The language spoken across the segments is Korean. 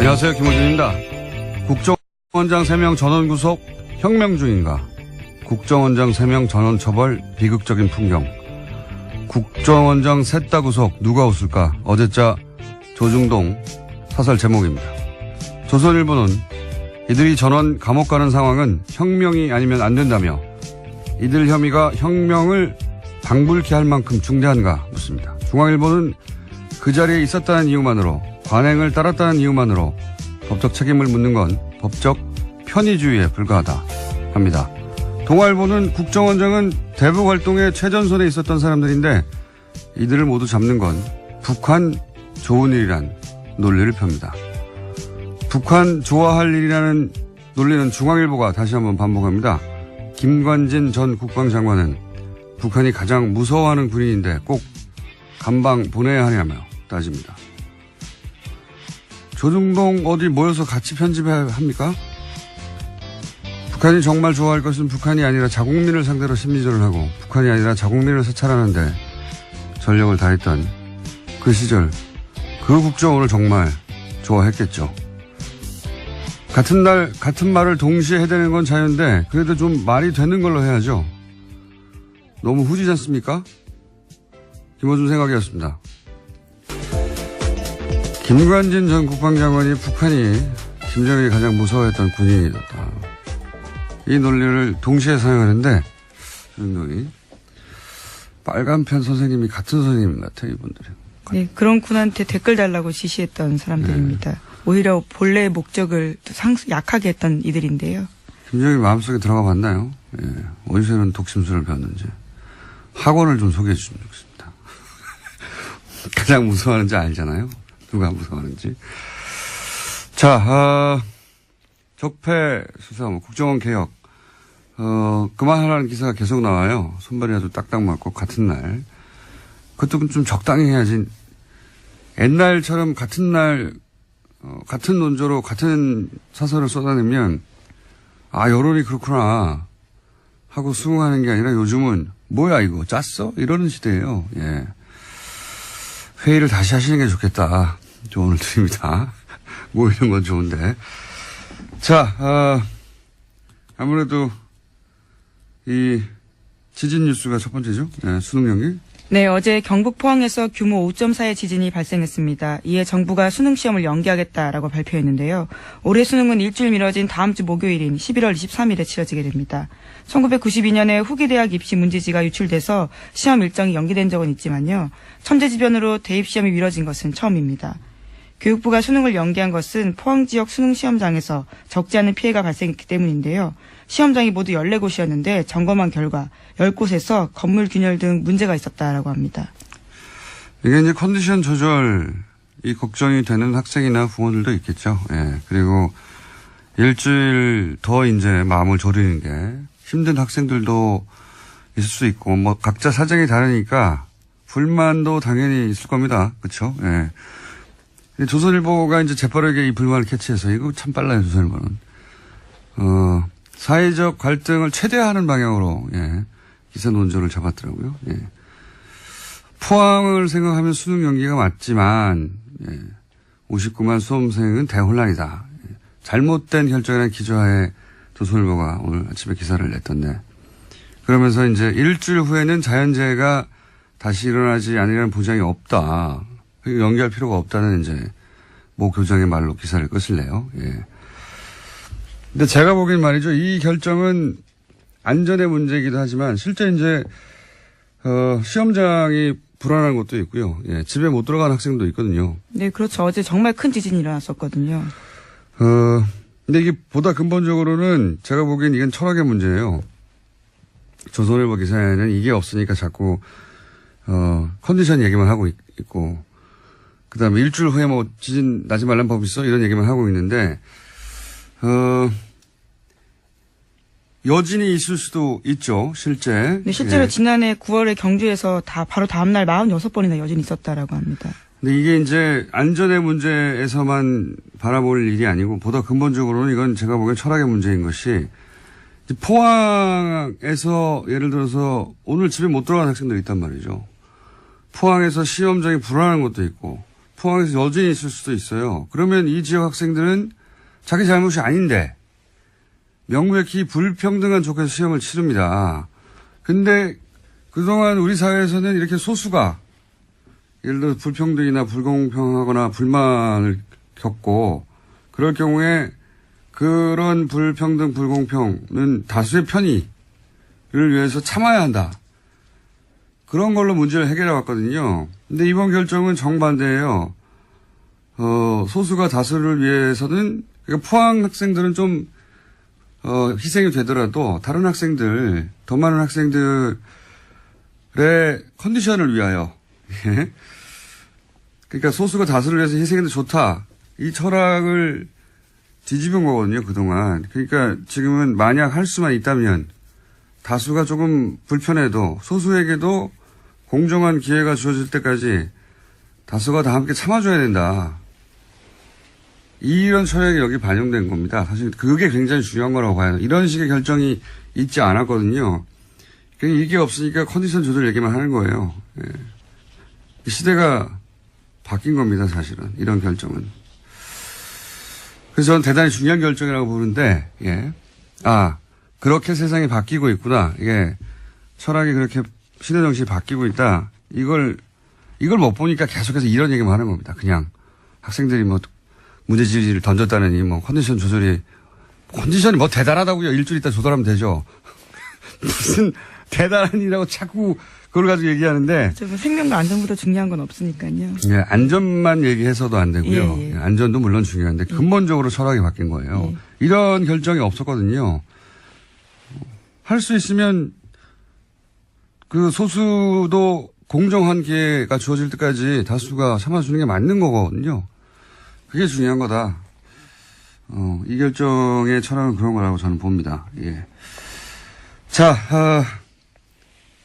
안녕하세요. 김호준입니다. 국정원장 3명 전원 구속 혁명 중인가? 국정원장 3명 전원 처벌 비극적인 풍경. 국정원장 셋 다 구속 누가 웃을까? 어제자 조중동 사설 제목입니다. 조선일보는 이들이 전원 감옥 가는 상황은 혁명이 아니면 안 된다며 이들 혐의가 혁명을 방불케 할 만큼 중대한가 묻습니다. 중앙일보는 그 자리에 있었다는 이유만으로 관행을 따랐다는 이유만으로 법적 책임을 묻는 건 법적 편의주의에 불과하다 합니다. 동아일보는 국정원장은 대북 활동의 최전선에 있었던 사람들인데 이들을 모두 잡는 건 북한 좋은 일이란 논리를 펴니다. 북한 좋아할 일이라는 논리는 중앙일보가 다시 한번 반복합니다. 김관진 전 국방장관은 북한이 가장 무서워하는 군인인데 꼭 감방 보내야 하냐며 따집니다. 조중동 어디 모여서 같이 편집해야 합니까? 북한이 정말 좋아할 것은 북한이 아니라 자국민을 상대로 심리전을 하고 북한이 아니라 자국민을 사찰하는데 전력을 다했던 그 시절 그 국정원을 정말 좋아했겠죠. 같은 날 같은 말을 동시에 해대는 건 자유인데 그래도 좀 말이 되는 걸로 해야죠. 너무 후지지 않습니까? 김호준 생각이었습니다. 김관진 전 국방장관이 북한이 김정일이 가장 무서워했던 군인이었다. 이 논리를 동시에 사용하는데 조중동이 빨간편 선생님이 같은 선생님 같아요. 이분들이. 네, 그런 군한테 댓글 달라고 지시했던 사람들입니다. 네. 오히려 본래의 목적을 약하게 했던 이들인데요. 김정일 마음속에 들어가 봤나요? 예. 어디서 이런 독심술을 배웠는지. 학원을 좀 소개해 주시면 좋겠습니다. 가장 무서워하는지 알잖아요. 누가 무서워하는지. 자, 적폐 수사, 국정원 개혁. 그만하라는 기사가 계속 나와요. 손발이 아주 딱딱 맞고 같은 날. 그것도 좀 적당히 해야지. 옛날처럼 같은 날, 같은 논조로 같은 사설을 쏟아내면 여론이 그렇구나 하고 수긍하는 게 아니라 요즘은 뭐야 이거 짰어? 이러는 시대예요. 예. 회의를 다시 하시는 게 좋겠다. 조언을 드립니다. 모이는 건 좋은데. 자, 아무래도 이 지진 뉴스가 첫 번째죠. 네, 수능 연기. 네, 어제 경북 포항에서 규모 5.4의 지진이 발생했습니다. 이에 정부가 수능 시험을 연기하겠다라고 발표했는데요. 올해 수능은 일주일 미뤄진 다음 주 목요일인 11월 23일에 치러지게 됩니다. 1992년에 후기대학 입시 문제지가 유출돼서 시험 일정이 연기된 적은 있지만요. 천재지변으로 대입시험이 미뤄진 것은 처음입니다. 교육부가 수능을 연기한 것은 포항 지역 수능 시험장에서 적지 않은 피해가 발생했기 때문인데요. 시험장이 모두 14곳이었는데 점검한 결과 10곳에서 건물 균열 등 문제가 있었다라고 합니다. 이게 이제 컨디션 조절이 걱정이 되는 학생이나 부모들도 있겠죠. 예. 그리고 일주일 더 이제 마음을 졸이는 게 힘든 학생들도 있을 수 있고 뭐 각자 사정이 다르니까 불만도 당연히 있을 겁니다. 그렇죠? 예. 조선일보가 이제 재빠르게 이 불만을 캐치해서 이거 참 빨라요, 조선일보는. 사회적 갈등을 최대화하는 방향으로, 예, 기사 논조를 잡았더라고요. 예. 포항을 생각하면 수능 연기가 맞지만, 예, 59만 수험생은 대혼란이다. 예. 잘못된 결정이라는 기조하에 조선일보가 오늘 아침에 기사를 냈던데. 그러면서 이제 일주일 후에는 자연재해가 다시 일어나지 않으려는 보장이 없다. 연기할 필요가 없다는 이제 모 교장의 말로 기사를 끝을 내요. 예. 근데 제가 보기엔 말이죠. 이 결정은 안전의 문제이기도 하지만 실제 이제 시험장이 불안한 것도 있고요. 예. 집에 못 들어간 학생도 있거든요. 네, 그렇죠. 어제 정말 큰 지진이 일어났었거든요. 근데 이게 보다 근본적으로는 제가 보기엔 이건 철학의 문제예요. 조선일보 기사에는 이게 없으니까 자꾸 컨디션 얘기만 하고 있고 그 다음에 일주일 후에 뭐 지진 나지 말란 법 있어? 이런 얘기만 하고 있는데, 여진이 있을 수도 있죠, 실제. 네, 실제로 예. 지난해 9월에 경주에서 바로 다음날 46번이나 여진이 있었다라고 합니다. 근데 이게 이제 안전의 문제에서만 바라볼 일이 아니고 보다 근본적으로는 이건 제가 보기엔 철학의 문제인 것이 포항에서 예를 들어서 오늘 집에 못 들어간 학생들이 있단 말이죠. 포항에서 시험장이 불안한 것도 있고 포항에서 여전히 있을 수도 있어요. 그러면 이 지역 학생들은 자기 잘못이 아닌데 명백히 불평등한 조건에서 시험을 치릅니다. 근데 그동안 우리 사회에서는 이렇게 소수가 예를 들어 불평등이나 불공평하거나 불만을 겪고 그럴 경우에 그런 불평등, 불공평은 다수의 편의를 위해서 참아야 한다. 그런 걸로 문제를 해결해 왔거든요. 근데 이번 결정은 정반대예요. 소수가 다수를 위해서는, 그러니까 포항 학생들은 좀, 희생이 되더라도 다른 학생들, 더 많은 학생들의 컨디션을 위하여, 예. 그러니까 소수가 다수를 위해서 희생해도 좋다. 이 철학을 뒤집은 거거든요, 그동안. 그러니까 지금은 만약 할 수만 있다면 다수가 조금 불편해도 소수에게도 공정한 기회가 주어질 때까지 다수가 다 함께 참아줘야 된다. 이런 철학이 여기 반영된 겁니다. 사실 그게 굉장히 중요한 거라고 봐요. 이런 식의 결정이 있지 않았거든요. 그러니까 이게 없으니까 컨디션 조절 얘기만 하는 거예요. 예. 시대가 바뀐 겁니다, 사실은. 이런 결정은. 그래서 저는 대단히 중요한 결정이라고 보는데, 예. 아, 그렇게 세상이 바뀌고 있구나. 이게 철학이 그렇게 시대 정신이 바뀌고 있다. 이걸 못 보니까 계속해서 이런 얘기만 하는 겁니다. 그냥 학생들이 뭐 문제지를 던졌다느니 뭐 컨디션이 뭐 대단하다고요. 일주일 있다 조절하면 되죠. 무슨 대단한이라고 자꾸 그걸 가지고 얘기하는데. 뭐 생명과 안전보다 중요한 건 없으니까요. 예, 안전만 얘기해서도 안 되고요. 예, 예. 안전도 물론 중요한데 근본적으로 철학이 바뀐 거예요. 이런 결정이 없었거든요. 할 수 있으면 그 소수도 공정한 기회가 주어질 때까지 다수가 참아주는 게 맞는 거거든요. 그게 중요한 거다. 이 결정의 철학은 그런 거라고 저는 봅니다. 예. 자,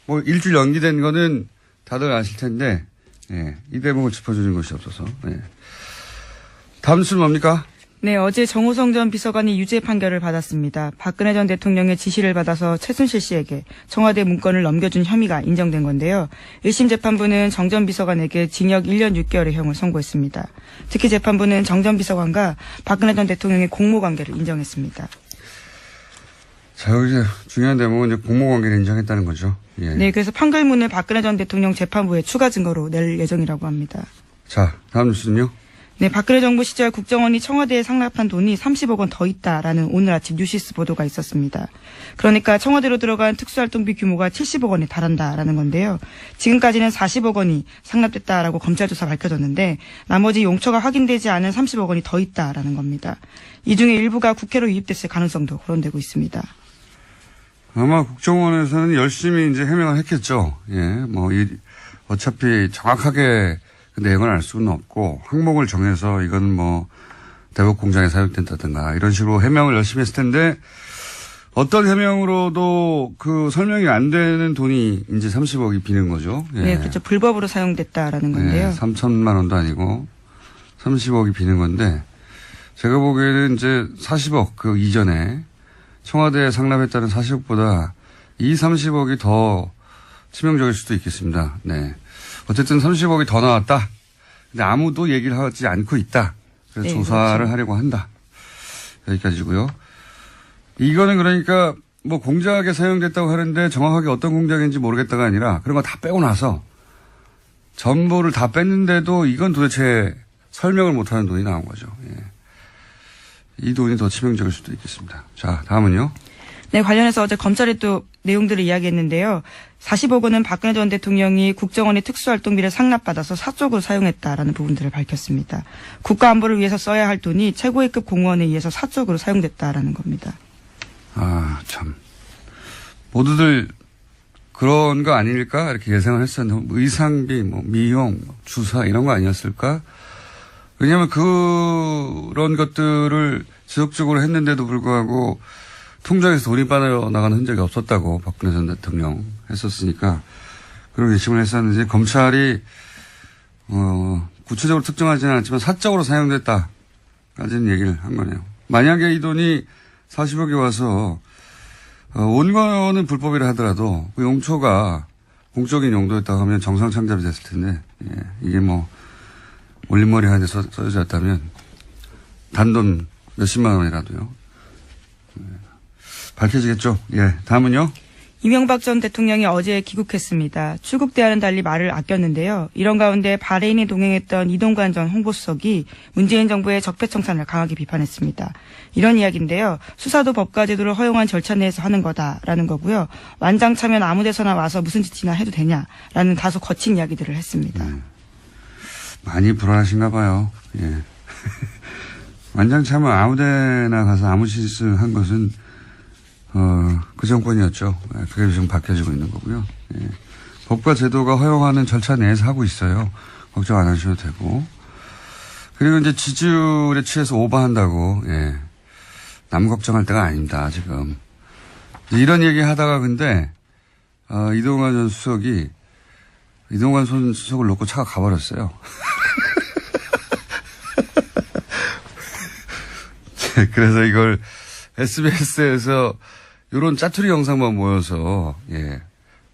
뭐 일주일 연기된 거는 다들 아실 텐데, 예. 이 대목을 짚어주는 것이 없어서. 예. 다음 뉴스는 뭡니까? 네, 어제 정호성 전 비서관이 유죄 판결을 받았습니다. 박근혜 전 대통령의 지시를 받아서 최순실 씨에게 청와대 문건을 넘겨준 혐의가 인정된 건데요. 1심 재판부는 정 전 비서관에게 징역 1년 6개월의 형을 선고했습니다. 특히 재판부는 정 전 비서관과 박근혜 전 대통령의 공모관계를 인정했습니다. 자, 여기 중요한 대목은 이제 공모관계를 인정했다는 거죠. 예. 네, 그래서 판결문을 박근혜 전 대통령 재판부에 추가 증거로 낼 예정이라고 합니다. 자, 다음 뉴스는요? 네, 박근혜 정부 시절 국정원이 청와대에 상납한 돈이 30억 원 더 있다라는 오늘 아침 뉴시스 보도가 있었습니다. 그러니까 청와대로 들어간 특수활동비 규모가 70억 원에 달한다라는 건데요. 지금까지는 40억 원이 상납됐다라고 검찰 조사 밝혀졌는데 나머지 용처가 확인되지 않은 30억 원이 더 있다라는 겁니다. 이 중에 일부가 국회로 유입됐을 가능성도 거론되고 있습니다. 아마 국정원에서는 열심히 이제 해명을 했겠죠. 예, 뭐, 어차피 정확하게 그 내용을 알 수는 없고 항목을 정해서 이건 뭐 대북 공장에 사용된다든가 이런 식으로 해명을 열심히 했을 텐데 어떤 해명으로도 그 설명이 안 되는 돈이 이제 30억이 비는 거죠. 예. 네, 그렇죠. 불법으로 사용됐다라는 건데요. 예, 3천만 원도 아니고 30억이 비는 건데 제가 보기에는 이제 40억 그 이전에 청와대에 상납했다는 40억보다 이 30억이 더 치명적일 수도 있겠습니다. 네. 어쨌든 30억이 더 나왔다. 근데 아무도 얘기를 하지 않고 있다. 그래서 네, 조사를 그렇죠. 하려고 한다. 여기까지고요. 이거는 그러니까 뭐 공작에 사용됐다고 하는데 정확하게 어떤 공작인지 모르겠다가 아니라 그런 거 다 빼고 나서 전부를 다 뺐는데도 이건 도대체 설명을 못하는 돈이 나온 거죠. 예. 이 돈이 더 치명적일 수도 있겠습니다. 자, 다음은요. 네, 관련해서 어제 검찰이 또 내용들을 이야기했는데요. 40억 원은 박근혜 전 대통령이 국정원의 특수활동비를 상납받아서 사적으로 사용했다라는 부분들을 밝혔습니다. 국가안보를 위해서 써야 할 돈이 최고위급 공무원에 의해서 사적으로 사용됐다라는 겁니다. 아, 참. 모두들 그런 거 아닐까? 이렇게 예상을 했었는데, 의상비, 뭐, 미용, 주사, 이런 거 아니었을까? 왜냐면 그런 것들을 지속적으로 했는데도 불구하고 통장에서 돈이 빠져나가는 흔적이 없었다고 박근혜 전 대통령 했었으니까 그런 의심을 했었는지 검찰이 구체적으로 특정하지는 않지만 사적으로 사용됐다까지는 얘기를 한 거네요. 만약에 이 돈이 40억이 와서 온 거는 불법이라 하더라도 그 용처가 공적인 용도였다고 하면 정상창잡이 됐을 텐데 예, 이게 뭐 올림머리 하는데 써졌다면 단돈 몇십만 원이라도요. 밝혀지겠죠. 예, 다음은요. 이명박 전 대통령이 어제 귀국했습니다. 출국 때와는 달리 말을 아꼈는데요. 이런 가운데 바레인에 동행했던 이동관 전 홍보수석이 문재인 정부의 적폐청산을 강하게 비판했습니다. 이런 이야기인데요. 수사도 법과 제도를 허용한 절차 내에서 하는 거다라는 거고요. 완장 차면 아무 데서나 와서 무슨 짓이나 해도 되냐라는 다소 거친 이야기들을 했습니다. 많이 불안하신가 봐요. 예. 완장 차면 아무 데나 가서 아무 짓을 한 것은 그 정권이었죠. 그게 지금 바뀌어지고 있는 거고요. 예. 법과 제도가 허용하는 절차 내에서 하고 있어요. 걱정 안 하셔도 되고. 그리고 이제 지지율에 취해서 오버한다고, 예. 남 걱정할 때가 아닙니다, 지금. 이런 얘기 하다가 근데, 이동관 전 수석이, 이동관 전 수석을 놓고 차가 가버렸어요. 그래서 이걸 SBS에서 이런 짜투리 영상만 모여서, 예,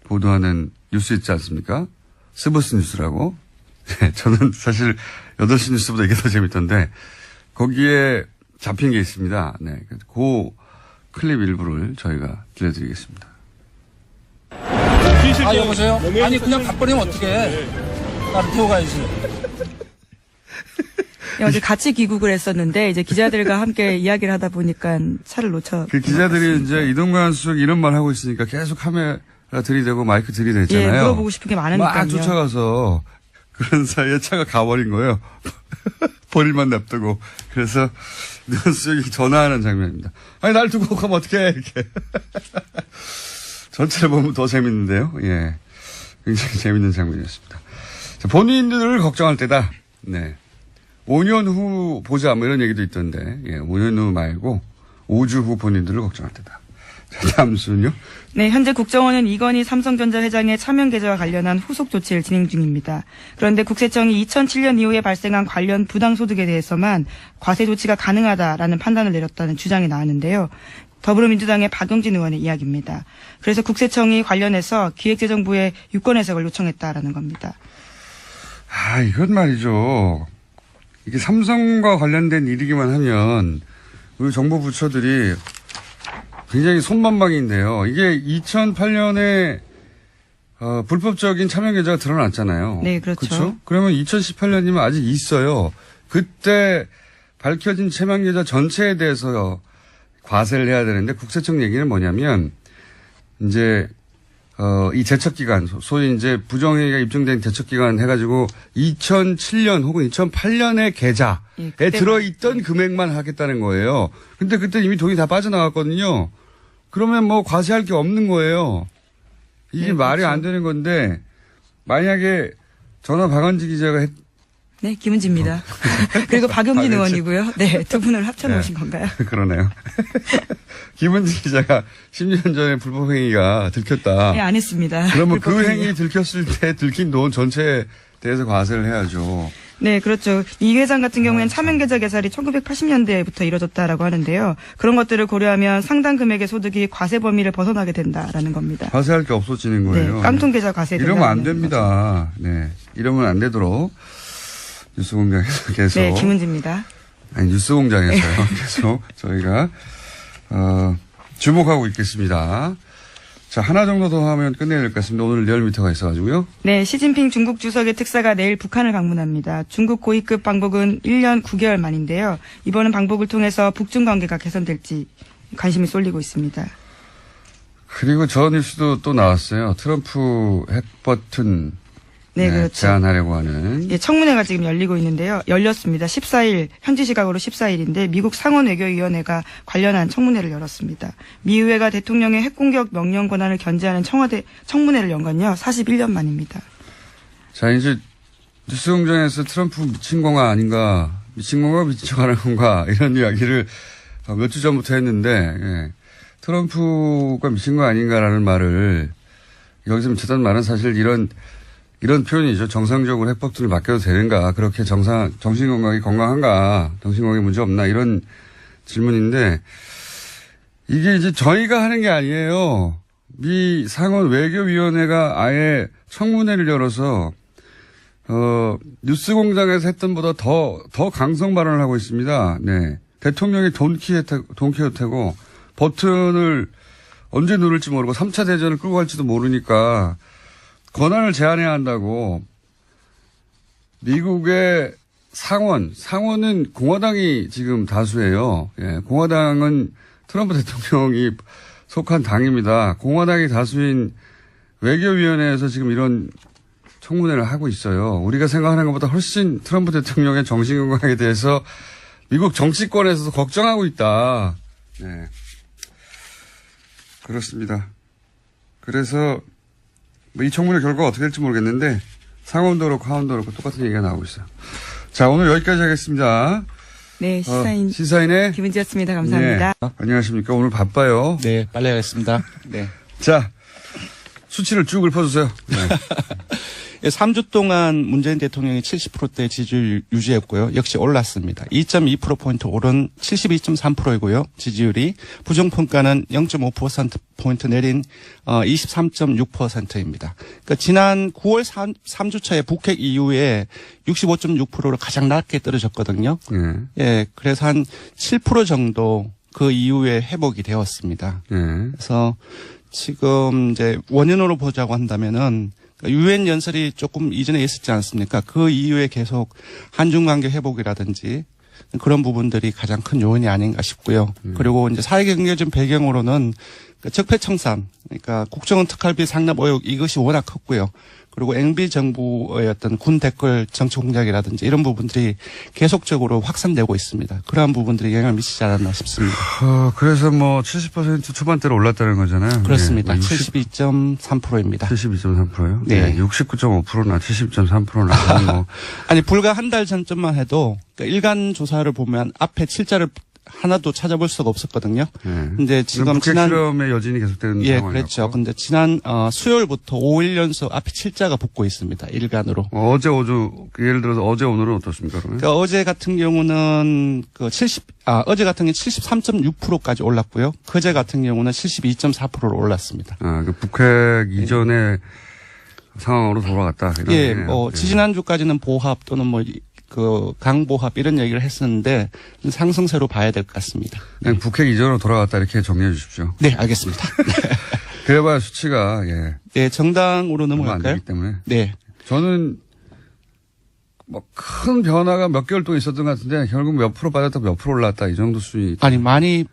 보도하는 뉴스 있지 않습니까? 스브스 뉴스라고. 예, 저는 사실 8시 뉴스보다 이게 더 재밌던데, 거기에 잡힌 게 있습니다. 네. 그 클립 일부를 저희가 들려드리겠습니다. 여보세요? 아니, 그냥 가버리면 어떡해. 나를 태워 가야지. 어제 같이 귀국을 했었는데 이제 기자들과 함께 이야기를 하다 보니까 차를 놓쳐. 그 기자들이 이제 이동관 수석이 이런 말 하고 있으니까 계속 카메라 들이대고 마이크 들이대잖아요. 예, 물어보고 싶은 게 많으니까요. 막 쫓아가서 그런 사이에 차가 가버린 거예요. 버릴만 냅두고. 그래서 이동관 수석이 전화하는 장면입니다. 아니 날 두고 가면 어떡해 이렇게. 전체를 보면 더 재밌는데요. 예, 굉장히 재밌는 장면이었습니다. 자, 본인들을 걱정할 때다. 네. 5년 후 보자, 뭐 이런 얘기도 있던데, 예, 5년 후 말고 5주 후 본인들을 걱정할 때다. 자, 다음 순요. 네, 현재 국정원은 이건희 삼성전자 회장의 차명 계좌와 관련한 후속 조치를 진행 중입니다. 그런데 국세청이 2007년 이후에 발생한 관련 부당소득에 대해서만 과세 조치가 가능하다라는 판단을 내렸다는 주장이 나왔는데요. 더불어민주당의 박용진 의원의 이야기입니다. 그래서 국세청이 관련해서 기획재정부에 유권 해석을 요청했다라는 겁니다. 아, 이건 말이죠. 이게 삼성과 관련된 일이기만 하면 우리 정부 부처들이 굉장히 손만방인데요. 이게 2008년에 불법적인 차명 계좌가 드러났잖아요. 네, 그렇죠. 그렇죠? 그러면 2018년이면 아직 있어요. 그때 밝혀진 차명 계좌 전체에 대해서 과세를 해야 되는데 국세청 얘기는 뭐냐면 이제 이 제척기간, 소위 이제 부정행위가 입증된 제척기간 해가지고 2007년 혹은 2008년의 계좌에 들어있던 금액만 하겠다는 거예요. 근데 그때 이미 돈이 다 빠져나갔거든요. 그러면 뭐 과세할 게 없는 거예요. 이게 네, 말이 그렇죠. 안 되는 건데, 만약에 전화 박원지 기자가 네, 김은지입니다. 그리고 박용진 의원이고요. 네, 두 분을 합쳐놓으신 네. 건가요? 그러네요. 김은지 기자가 10년 전에 불법 행위가 들켰다. 네, 안 했습니다. 그러면 그 행위 들켰을 때 들킨 돈 전체에 대해서 과세를 해야죠. 네, 그렇죠. 이 회장 같은 경우에는 차명계좌 개설이 1980년대부터 이뤄졌다라고 하는데요. 그런 것들을 고려하면 상당 금액의 소득이 과세 범위를 벗어나게 된다라는 겁니다. 과세할 게 없어지는 거예요. 네, 깡통계좌 과세. 이러면 안 됩니다. 거죠. 네, 이러면 안 되도록 뉴스공장에서 계속. 네, 김은지입니다. 아니, 뉴스공장에서요. 계속 저희가 주목하고 있겠습니다. 자, 하나 정도 더 하면 끝내야 될 것 같습니다. 오늘 리얼미터가 있어가지고요. 네, 시진핑 중국 주석의 특사가 내일 북한을 방문합니다. 중국 고위급 방북은 1년 9개월 만인데요. 이번은 방북을 통해서 북중 관계가 개선될지 관심이 쏠리고 있습니다. 그리고 저 뉴스도 또 나왔어요. 트럼프 핵버튼 네, 그렇죠. 제안하려고 하는. 예, 청문회가 지금 열리고 있는데요. 열렸습니다. 14일, 현지 시각으로 14일인데 미국 상원외교위원회가 관련한 청문회를 열었습니다. 미 의회가 대통령의 핵공격 명령 권한을 견제하는 청문회를 연 건요. 41년 만입니다. 자, 이제 뉴스공장에서 트럼프 미친 건가 아닌가, 미친 건가 미친 척하는 건가 이런 이야기를 몇 주 전부터 했는데, 예. 트럼프가 미친 거 아닌가라는 말을 여기서 미쳤다는 말은 사실 이런 표현이죠. 정상적으로 핵버튼을 맡겨도 되는가, 그렇게 정신건강이 건강한가, 정신건강에 문제 없나, 이런 질문인데, 이게 이제 저희가 하는 게 아니에요. 미 상원 외교위원회가 아예 청문회를 열어서, 뉴스공장에서 했던 보다 더 강성 발언을 하고 있습니다. 네. 대통령이 돈키호테고 버튼을 언제 누를지 모르고 3차 대전을 끌고 갈지도 모르니까 권한을 제한해야 한다고 미국의 상원은 공화당이 지금 다수예요. 예, 공화당은 트럼프 대통령이 속한 당입니다. 공화당이 다수인 외교위원회에서 지금 이런 청문회를 하고 있어요. 우리가 생각하는 것보다 훨씬 트럼프 대통령의 정신건강에 대해서 미국 정치권에서도 걱정하고 있다. 네. 그렇습니다. 그래서 이 청문회 결과가 어떻게 될지 모르겠는데 상원도 그렇고 하원도 그렇고 똑같은 얘기가 나오고 있어요. 자, 오늘 여기까지 하겠습니다. 네, 시사인 시사인의 김은지였습니다. 감사합니다. 네. 안녕하십니까. 오늘 바빠요. 네, 빨리 하겠습니다. 네. 자, 수치를 쭉 읊어주세요. 네. 3주 동안 문재인 대통령이 70%대 지지율 유지했고요. 역시 올랐습니다. 2.2%포인트 오른 72.3%이고요. 지지율이. 부정평가는 0.5%포인트 내린 23.6%입니다. 그러니까 지난 9월 3주차에 북핵 이후에 65.6%로 가장 낮게 떨어졌거든요. 예, 그래서 한 7% 정도 그 이후에 회복이 되었습니다. 그래서 지금 이제 원인으로 보자고 한다면은 유엔 연설이 조금 이전에 있었지 않습니까? 그 이후에 계속 한중 관계 회복이라든지 그런 부분들이 가장 큰 요인이 아닌가 싶고요. 그리고 이제 사회경제적 배경으로는 적폐청산, 그러니까 국정원 특활비 상납 의혹 이것이 워낙 컸고요. 그리고 MB 정부의 어떤 군 댓글 정치 공작이라든지 이런 부분들이 계속적으로 확산되고 있습니다. 그러한 부분들이 영향을 미치지 않았나 싶습니다. 그래서 뭐 70% 초반대로 올랐다는 거잖아요. 그렇습니다. 네, 72.3%입니다. 72.3%요? 네. 69.5%나 70.3%나. 뭐. 아니, 불과 한 달 전쯤만 해도 그러니까 일간 조사를 보면 앞에 7자를 하나도 찾아볼 수가 없었거든요. 근데 지금 북핵 실험의 여진이 계속되는 예, 상황이었고. 그렇죠. 근데 지난 수요일부터 5일 연속 앞에 7자가 붙고 있습니다. 일간으로. 어제 예를 들어서 어제 오늘은 어떻습니까? 그러면? 그러니까 어제 같은 경우는 어제 같은 경우는 73.6%까지 올랐고요. 그제 같은 경우는 72.4%로 올랐습니다. 북핵 이전의 상황으로 돌아갔다. 예, 지지난주까지는 보합 또는 강보합 이런 얘기를 했었는데 상승세로 봐야 될 것 같습니다. 그냥 북핵 이전으로 돌아갔다 이렇게 정리해 주십시오. 네, 알겠습니다. 그래봐야 수치가 네, 정당으로 넘어갈까요? 안 되기 때문에. 네. 저는 큰 변화가 몇 개월 동안 있었던 것 같은데 결국 몇 프로 빠졌다 몇 프로 올랐다 이 정도 수준이. 아니 많이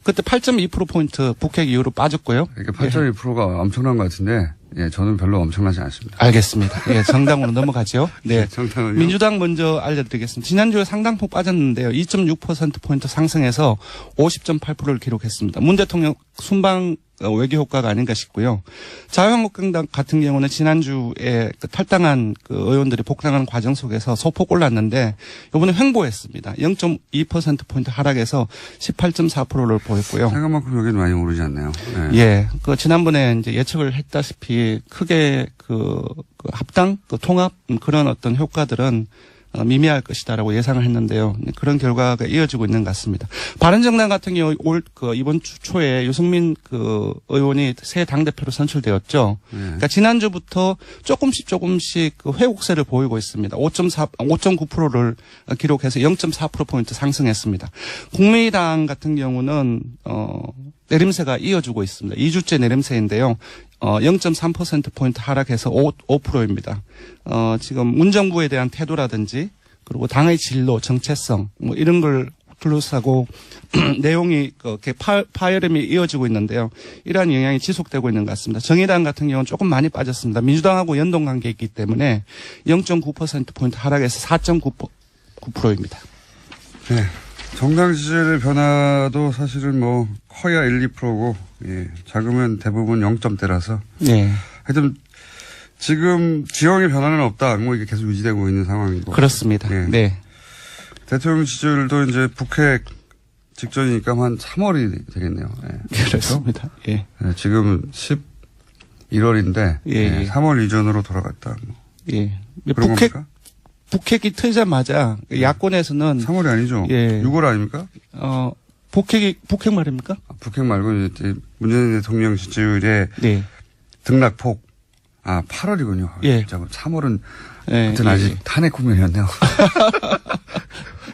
그때 8.2%포인트 북핵 이후로 빠졌고요. 그러니까 8.2%가 엄청난 것 같은데 저는 별로 엄청나지 않습니다. 알겠습니다. 예, 정당으로 넘어가죠. 네. 정당은요? 민주당 먼저 알려드리겠습니다. 지난주에 상당폭 빠졌는데요. 2.6%포인트 상승해서 50.8%를 기록했습니다. 문 대통령 순방 외교 효과가 아닌가 싶고요. 자유한국당 같은 경우는 지난주에 탈당한 의원들이 복당하는 과정 속에서 소폭 올랐는데 이번에 횡보했습니다. 0.2%포인트 하락해서 18.4%를 보였고요. 생각만큼 여기는 많이 오르지 않네요. 네. 예. 지난번에 이제 예측을 했다시피 크게 합당, 통합 그런 어떤 효과들은 미미할 것이다라고 예상을 했는데요. 그런 결과가 이어지고 있는 것 같습니다. 바른정당 같은 경우 이번 주 초에 유승민 의원이 새 당대표로 선출되었죠. 그러니까 지난주부터 조금씩 회복세를 보이고 있습니다. 5.9%를 기록해서 0.4%포인트 상승했습니다. 국민의당 같은 경우는 내림세가 이어지고 있습니다. 2주째 내림세인데요. 0.3%포인트 하락해서 5%입니다. 지금 문정부에 대한 태도라든지 그리고 당의 진로, 정체성 이런 걸 둘러싸고 내용이 파열음이 이어지고 있는데요. 이러한 영향이 지속되고 있는 것 같습니다. 정의당 같은 경우는 조금 많이 빠졌습니다. 민주당하고 연동관계에 있기 때문에 0.9%포인트 하락해서 4.9%입니다. 네. 정당 지지율의 변화도 사실은 커야 1, 2%고, 작으면 대부분 0점대라서. 네. 하여튼, 지금 지형의 변화는 없다. 이게 계속 유지되고 있는 상황이고. 그렇습니다. 네. 대통령 지지율도 이제 북핵 직전이니까 한 3월이 되겠네요. 그렇습니다. 예. 지금 11월인데, 3월 이전으로 돌아갔다. 예. 그런 겁니까? 북핵이 트자마자 야권에서는 3월이 아니죠. 6월 아닙니까? 북핵 말입니까? 북핵 말고 이제 문재인 대통령 지지율의 등락폭. 8월이군요. 예. 3월은 예, 하여튼 아직 탄핵 국면이었네요.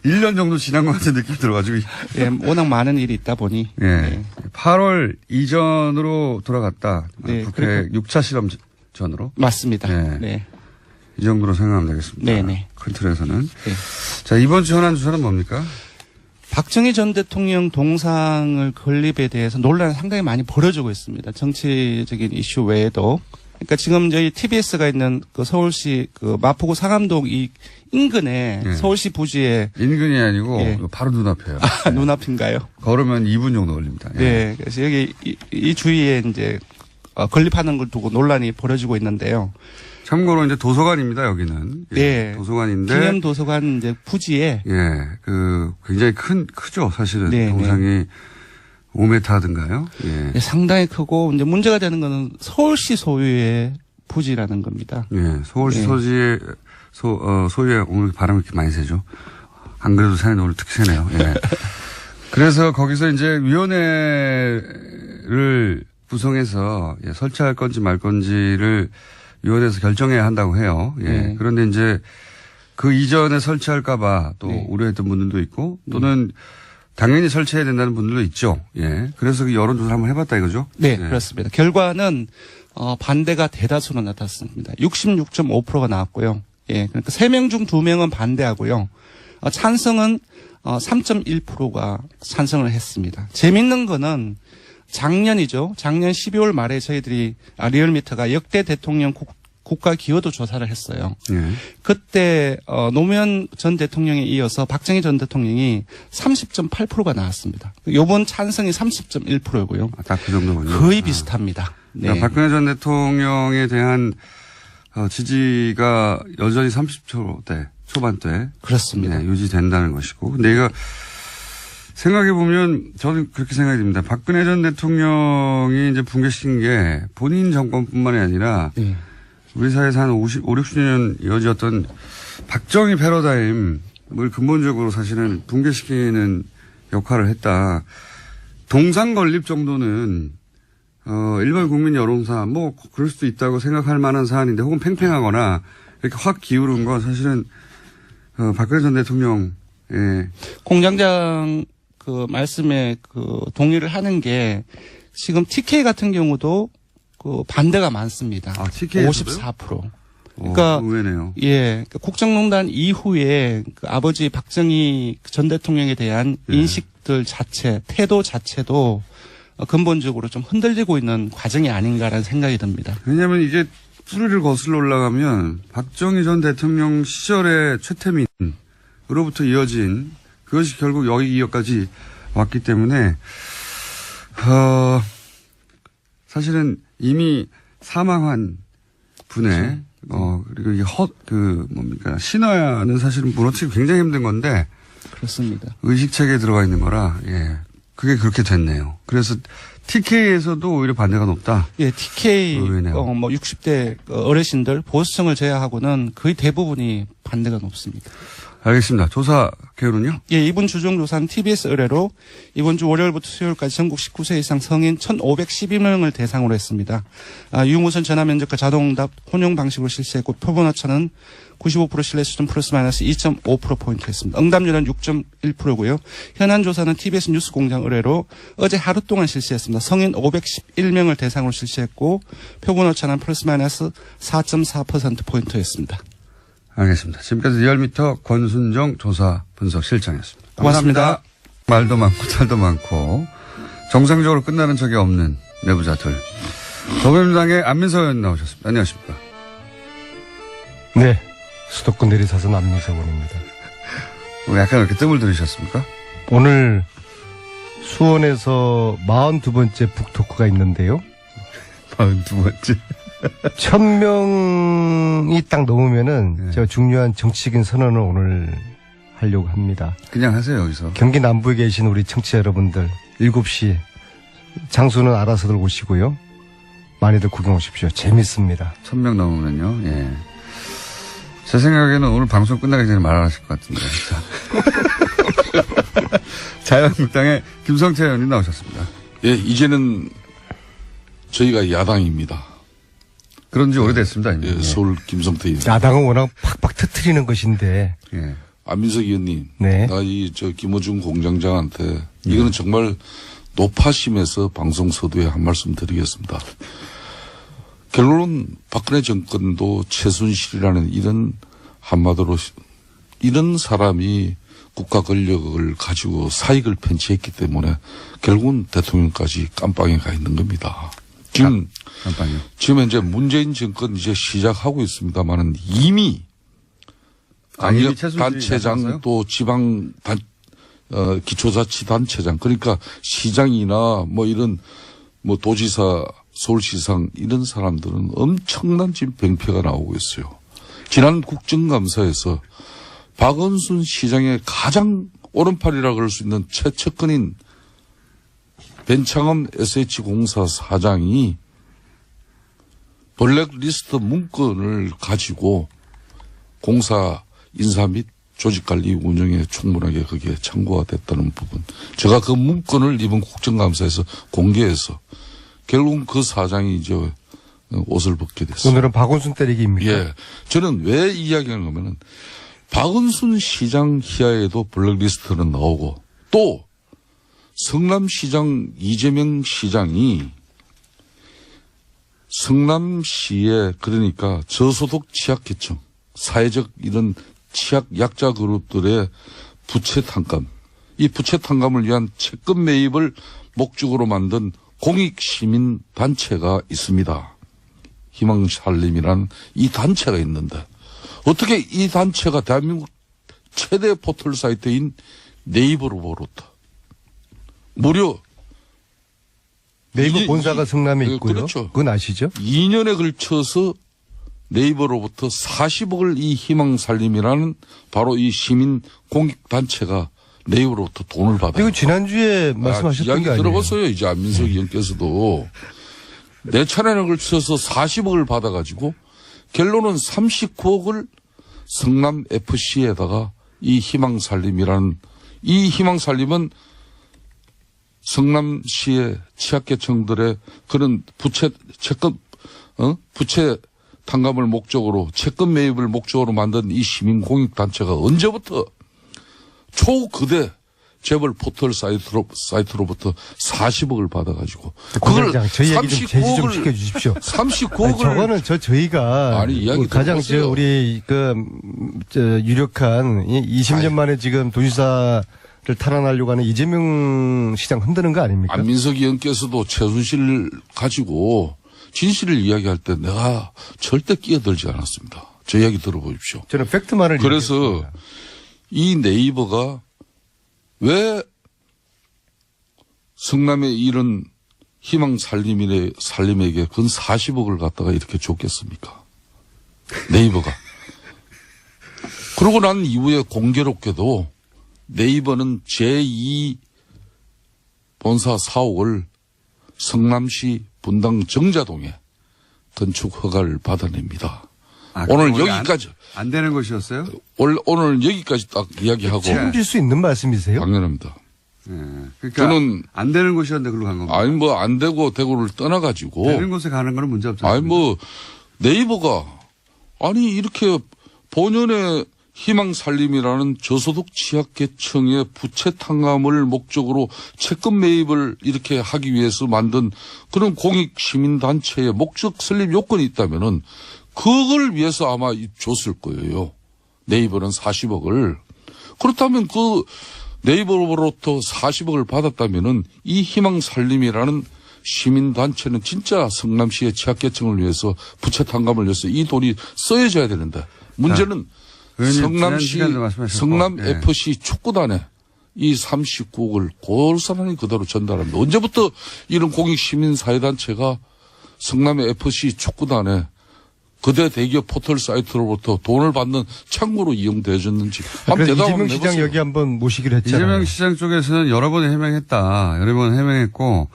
1년 정도 지난 것 같은 느낌이 들어가지고. 예, 워낙 많은 일이 있다 보니. 예. 예. 8월 이전으로 돌아갔다. 네, 국회 6차 실험 전으로. 맞습니다. 네. 네. 이 정도로 생각하면 되겠습니다. 네네. 큰 틀에서는. 네. 자, 이번 주 현안 주사는 뭡니까? 박정희 전 대통령 동상을 건립에 대해서 논란이 상당히 많이 벌어지고 있습니다. 정치적인 이슈 외에도. 그러니까 지금 저희 TBS가 있는 그 서울시 그 마포구 상암동 이 인근에 네. 서울시 부지에 인근이 아니고 예. 바로 눈앞이에요. 눈앞인가요? 걸으면 2분 정도 걸립니다. 예. 네. 그래서 여기 이 주위에 이제 건립하는 걸 두고 논란이 벌어지고 있는데요. 참고로 이제 도서관입니다, 여기는. 예. 네. 도서관인데. 기념 도서관 이제 부지에 예. 굉장히 크죠, 사실은. 네, 동상이 5m든가요? 예. 상당히 크고 이제 문제가 되는 거는 서울시 소유의 부지라는 겁니다. 예. 서울시 네. 소지의, 소유의, 오늘 바람이 이렇게 많이 세죠. 안 그래도 새는데 오늘 특히 세네요. 예. 그래서 거기서 이제 위원회를 구성해서 설치할 건지 말 건지를 위원회에서 결정해야 한다고 해요. 예. 네. 그런데 이제 그 이전에 설치할까봐 또 네. 우려했던 분들도 있고 또는 당연히 설치해야 된다는 분들도 있죠. 예. 그래서 그 여론조사를 한번 해봤다 이거죠? 네, 그렇습니다. 결과는 반대가 대다수로 나타났습니다. 66.5%가 나왔고요. 예, 그러니까 3명 중 2명은 반대하고요. 찬성은 3.1%가 찬성을 했습니다. 재밌는 거는 작년이죠. 작년 12월 말에 저희들이 리얼미터가 역대 대통령 국가 기여도 조사를 했어요. 예. 그때 노무현 전 대통령에 이어서 박정희 전 대통령이 30.8%가 나왔습니다. 이번 찬성이 30.1%고요. 딱 그 정도군요. 거의 비슷합니다. 네. 그러니까 박근혜 전 대통령에 대한 지지가 여전히 30%대 초반대 그렇습니다. 네, 유지된다는 것이고. 근데 이거 생각해보면 저는 그렇게 생각이 듭니다. 박근혜 전 대통령이 이제 붕괴시킨 게 본인 정권뿐만이 아니라 네. 우리 사회에서 한 60년 이어졌던 박정희 패러다임을 근본적으로 사실은 붕괴시키는 역할을 했다. 동상 건립 정도는 일반 국민 여론사 뭐 그럴 수도 있다고 생각할 만한 사안인데 혹은 팽팽하거나 이렇게 확 기울은 건 사실은 박근혜 전 대통령의 공장장 그 말씀에 그 동의를 하는 게 지금 TK 같은 경우도 그 반대가 많습니다. TK 에서도요? 54%. 그러니까 의외네요. 예, 국정농단 이후에 그 아버지 박정희 전 대통령에 대한 인식들 자체, 태도 자체도 근본적으로 좀 흔들리고 있는 과정이 아닌가라는 생각이 듭니다. 왜냐하면 이게 뿌리를 거슬러 올라가면 박정희 전 대통령 시절의 최태민으로부터 이어진 그것이 결국 여기까지 왔기 때문에 사실은 이미 사망한 분의 그리고 이게 신화는 사실은 무너뜨리기 굉장히 힘든 건데 그렇습니다. 의식체계에 들어가 있는 거라 예 그게 그렇게 됐네요. 그래서 TK에서도 오히려 반대가 높다. 예, TK 의외네요. 뭐 60대 어르신들 보수층을 제외하고는 거의 대부분이 반대가 높습니다. 알겠습니다. 조사 개요는요? 예, 이번 주정조사는 TBS 의뢰로 이번 주 월요일부터 수요일까지 전국 19세 이상 성인 1,512명을 대상으로 했습니다. 유무선 전화면접과 자동응답 혼용 방식으로 실시했고 표본 오차는 95% 신뢰 수준 플러스 마이너스 2.5%포인트였습니다. 응답률은 6.1%고요. 현안 조사는 TBS 뉴스공장 의뢰로 어제 하루 동안 실시했습니다. 성인 511명을 대상으로 실시했고 표본 오차는 플러스 마이너스 4.4%포인트였습니다. 알겠습니다. 지금까지 리얼미터 권순정 조사 분석 실장이었습니다. 고맙습니다. 말도 많고 탈도 많고 정상적으로 끝나는 적이 없는 내부자들. 더불어민주당의 안민석 의원 나오셨습니다. 안녕하십니까. 네. 수도권 내리사선 안민석 의원입니다. 약간 이렇게 뜸을 들이셨습니까? 오늘 수원에서 42번째 북토크가 있는데요. 42번째. 1000명이 딱 넘으면은 네. 제가 중요한 정치적인 선언을 오늘 하려고 합니다. 그냥 하세요, 여기서. 경기 남부에 계신 우리 청취자 여러분들 7시 장소는 알아서들 오시고요. 많이들 구경 오십시오. 재밌습니다. 1000명 넘으면요. 예. 제 생각에는 오늘 방송 끝나기 전에 말하실 것 같은데. 자유한국당의 김성태 의원님 나오셨습니다. 예, 이제는 저희가 야당입니다. 그런 지 오래됐습니다. 이미. 예, 서울 김성태입니다. 야당은 워낙 팍팍 터트리는 것인데. 예. 안민석 의원님, 네. 나 김어준 공장장한테 이거는 정말 노파심에서 방송 서두에 한 말씀 드리겠습니다. 결론은 박근혜 정권도 최순실이라는 이런 한마디로 이런 사람이 국가 권력을 가지고 사익을 편취했기 때문에 결국은 대통령까지 깜빵에 가 있는 겁니다. 지금 현재 문재인 정권 이제 시작하고 있습니다만은 이미 단체장 또 지방 기초자치단체장 그러니까 시장이나 뭐 이런 뭐 도지사 서울시장 이런 사람들은 엄청난 지금 병폐가 나오고 있어요. 지난 국정감사에서 박원순 시장의 가장 오른팔이라 그럴 수 있는 최측근인 벤창엄 SH공사 사장이 블랙리스트 문건을 가지고 공사 인사 및 조직관리 운영에 충분하게 그게 참고가 됐다는 부분. 제가 그 문건을 이번 국정감사에서 공개해서 결국 그 사장이 이제 옷을 벗게 됐어요. 오늘은 박원순 때리기입니까? 예. 저는 왜 이야기하는 거면은 박원순 시장 희하에도 블랙리스트는 나오고 또 성남시장 이재명 시장이 성남시에 그러니까 저소득 취약계층 사회적 이런 취약 약자 그룹들의 부채 탕감 이 부채 탕감을 위한 채권 매입을 목적으로 만든 공익 시민 단체가 있습니다. 희망살림이라는 이 단체가 있는데 어떻게 이 단체가 대한민국 최대 포털 사이트인 네이버로부터 무려 네이버 본사가 성남에 있고요. 그렇죠. 그건 아시죠? 2년에 걸쳐서 네이버로부터 40억을 이 희망살림이라는 바로 이 시민 공익단체가 네이버로부터 돈을 받아요. 이거 지난주에 말씀하셨던 이야기 게 아니에요? 들어봤어요. 이제 안민석 의원께서도. 네 차례에 걸쳐서 40억을 받아가지고 결론은 39억을 성남FC에다가 이 희망살림이라는 이 희망살림은 성남시의 취약계층들의 그런 부채 탕감을 목적으로 채권 매입을 목적으로 만든 이 시민공익단체가 언제부터 초거대 재벌 포털 사이트로부터 40억을 받아가지고 그걸 저희 얘기 좀 제지 좀 시켜주십시오. 39억을 저거는 저희가 아니, 이야기 가장 들어보세요. 우리 유력한 20년 만에 지금 도지사를 탈환하려고 하는 이재명 시장 흔드는 거 아닙니까? 안민석 의원께서도 최순실 가지고 진실을 이야기할 때 내가 절대 끼어들지 않았습니다. 저 이야기 들어보십시오. 저는 팩트만을 그래서 이야기했습니다. 이 네이버가 왜 성남의 이런 희망살림에게 근 40억을 갖다가 이렇게 줬겠습니까? 네이버가. 그러고 난 이후에 공교롭게도 네이버는 제2 본사 사옥을 성남시 분당 정자동에 건축 허가를 받아냅니다. 오늘 여기까지. 안 되는 것이었어요? 오늘 여기까지 딱 이야기하고. 책임질 수 있는 말씀이세요? 당연합니다. 예. 그러니까 저는 안 되는 곳이었는데 그걸로 간 겁니다. 아니 뭐 안 되고 대구를 떠나가지고. 되는 곳에 가는 거는 문제 없잖아요. 아니 뭐 네이버가 아니 이렇게 본연의 희망살림이라는 저소득 취약계층의 부채 탕감을 목적으로 채권 매입을 이렇게 하기 위해서 만든 그런 공익 시민단체의 목적 설립 요건이 있다면은 그걸 위해서 아마 줬을 거예요. 네이버는 40억을. 그렇다면 그 네이버로부터 40억을 받았다면은 이 희망살림이라는 시민단체는 진짜 성남시의 취약계층을 위해서 부채 탕감을 위해서 이 돈이 써야져야 되는데 문제는 성남시 성남FC 축구단에 이 39억을 고스란히 그대로 전달합니다. 언제부터 이런 공익시민사회단체가 성남의 FC 축구단에 그대 대기업 포털 사이트로부터 돈을 받는 창구로 이용되어졌는지 한번 그래서 대답 이재명 한번 시장 해보세요. 여기 한번 모시기로 했잖아요. 이재명 시장 쪽에서는 여러 번 해명했다. 여러 번 해명했고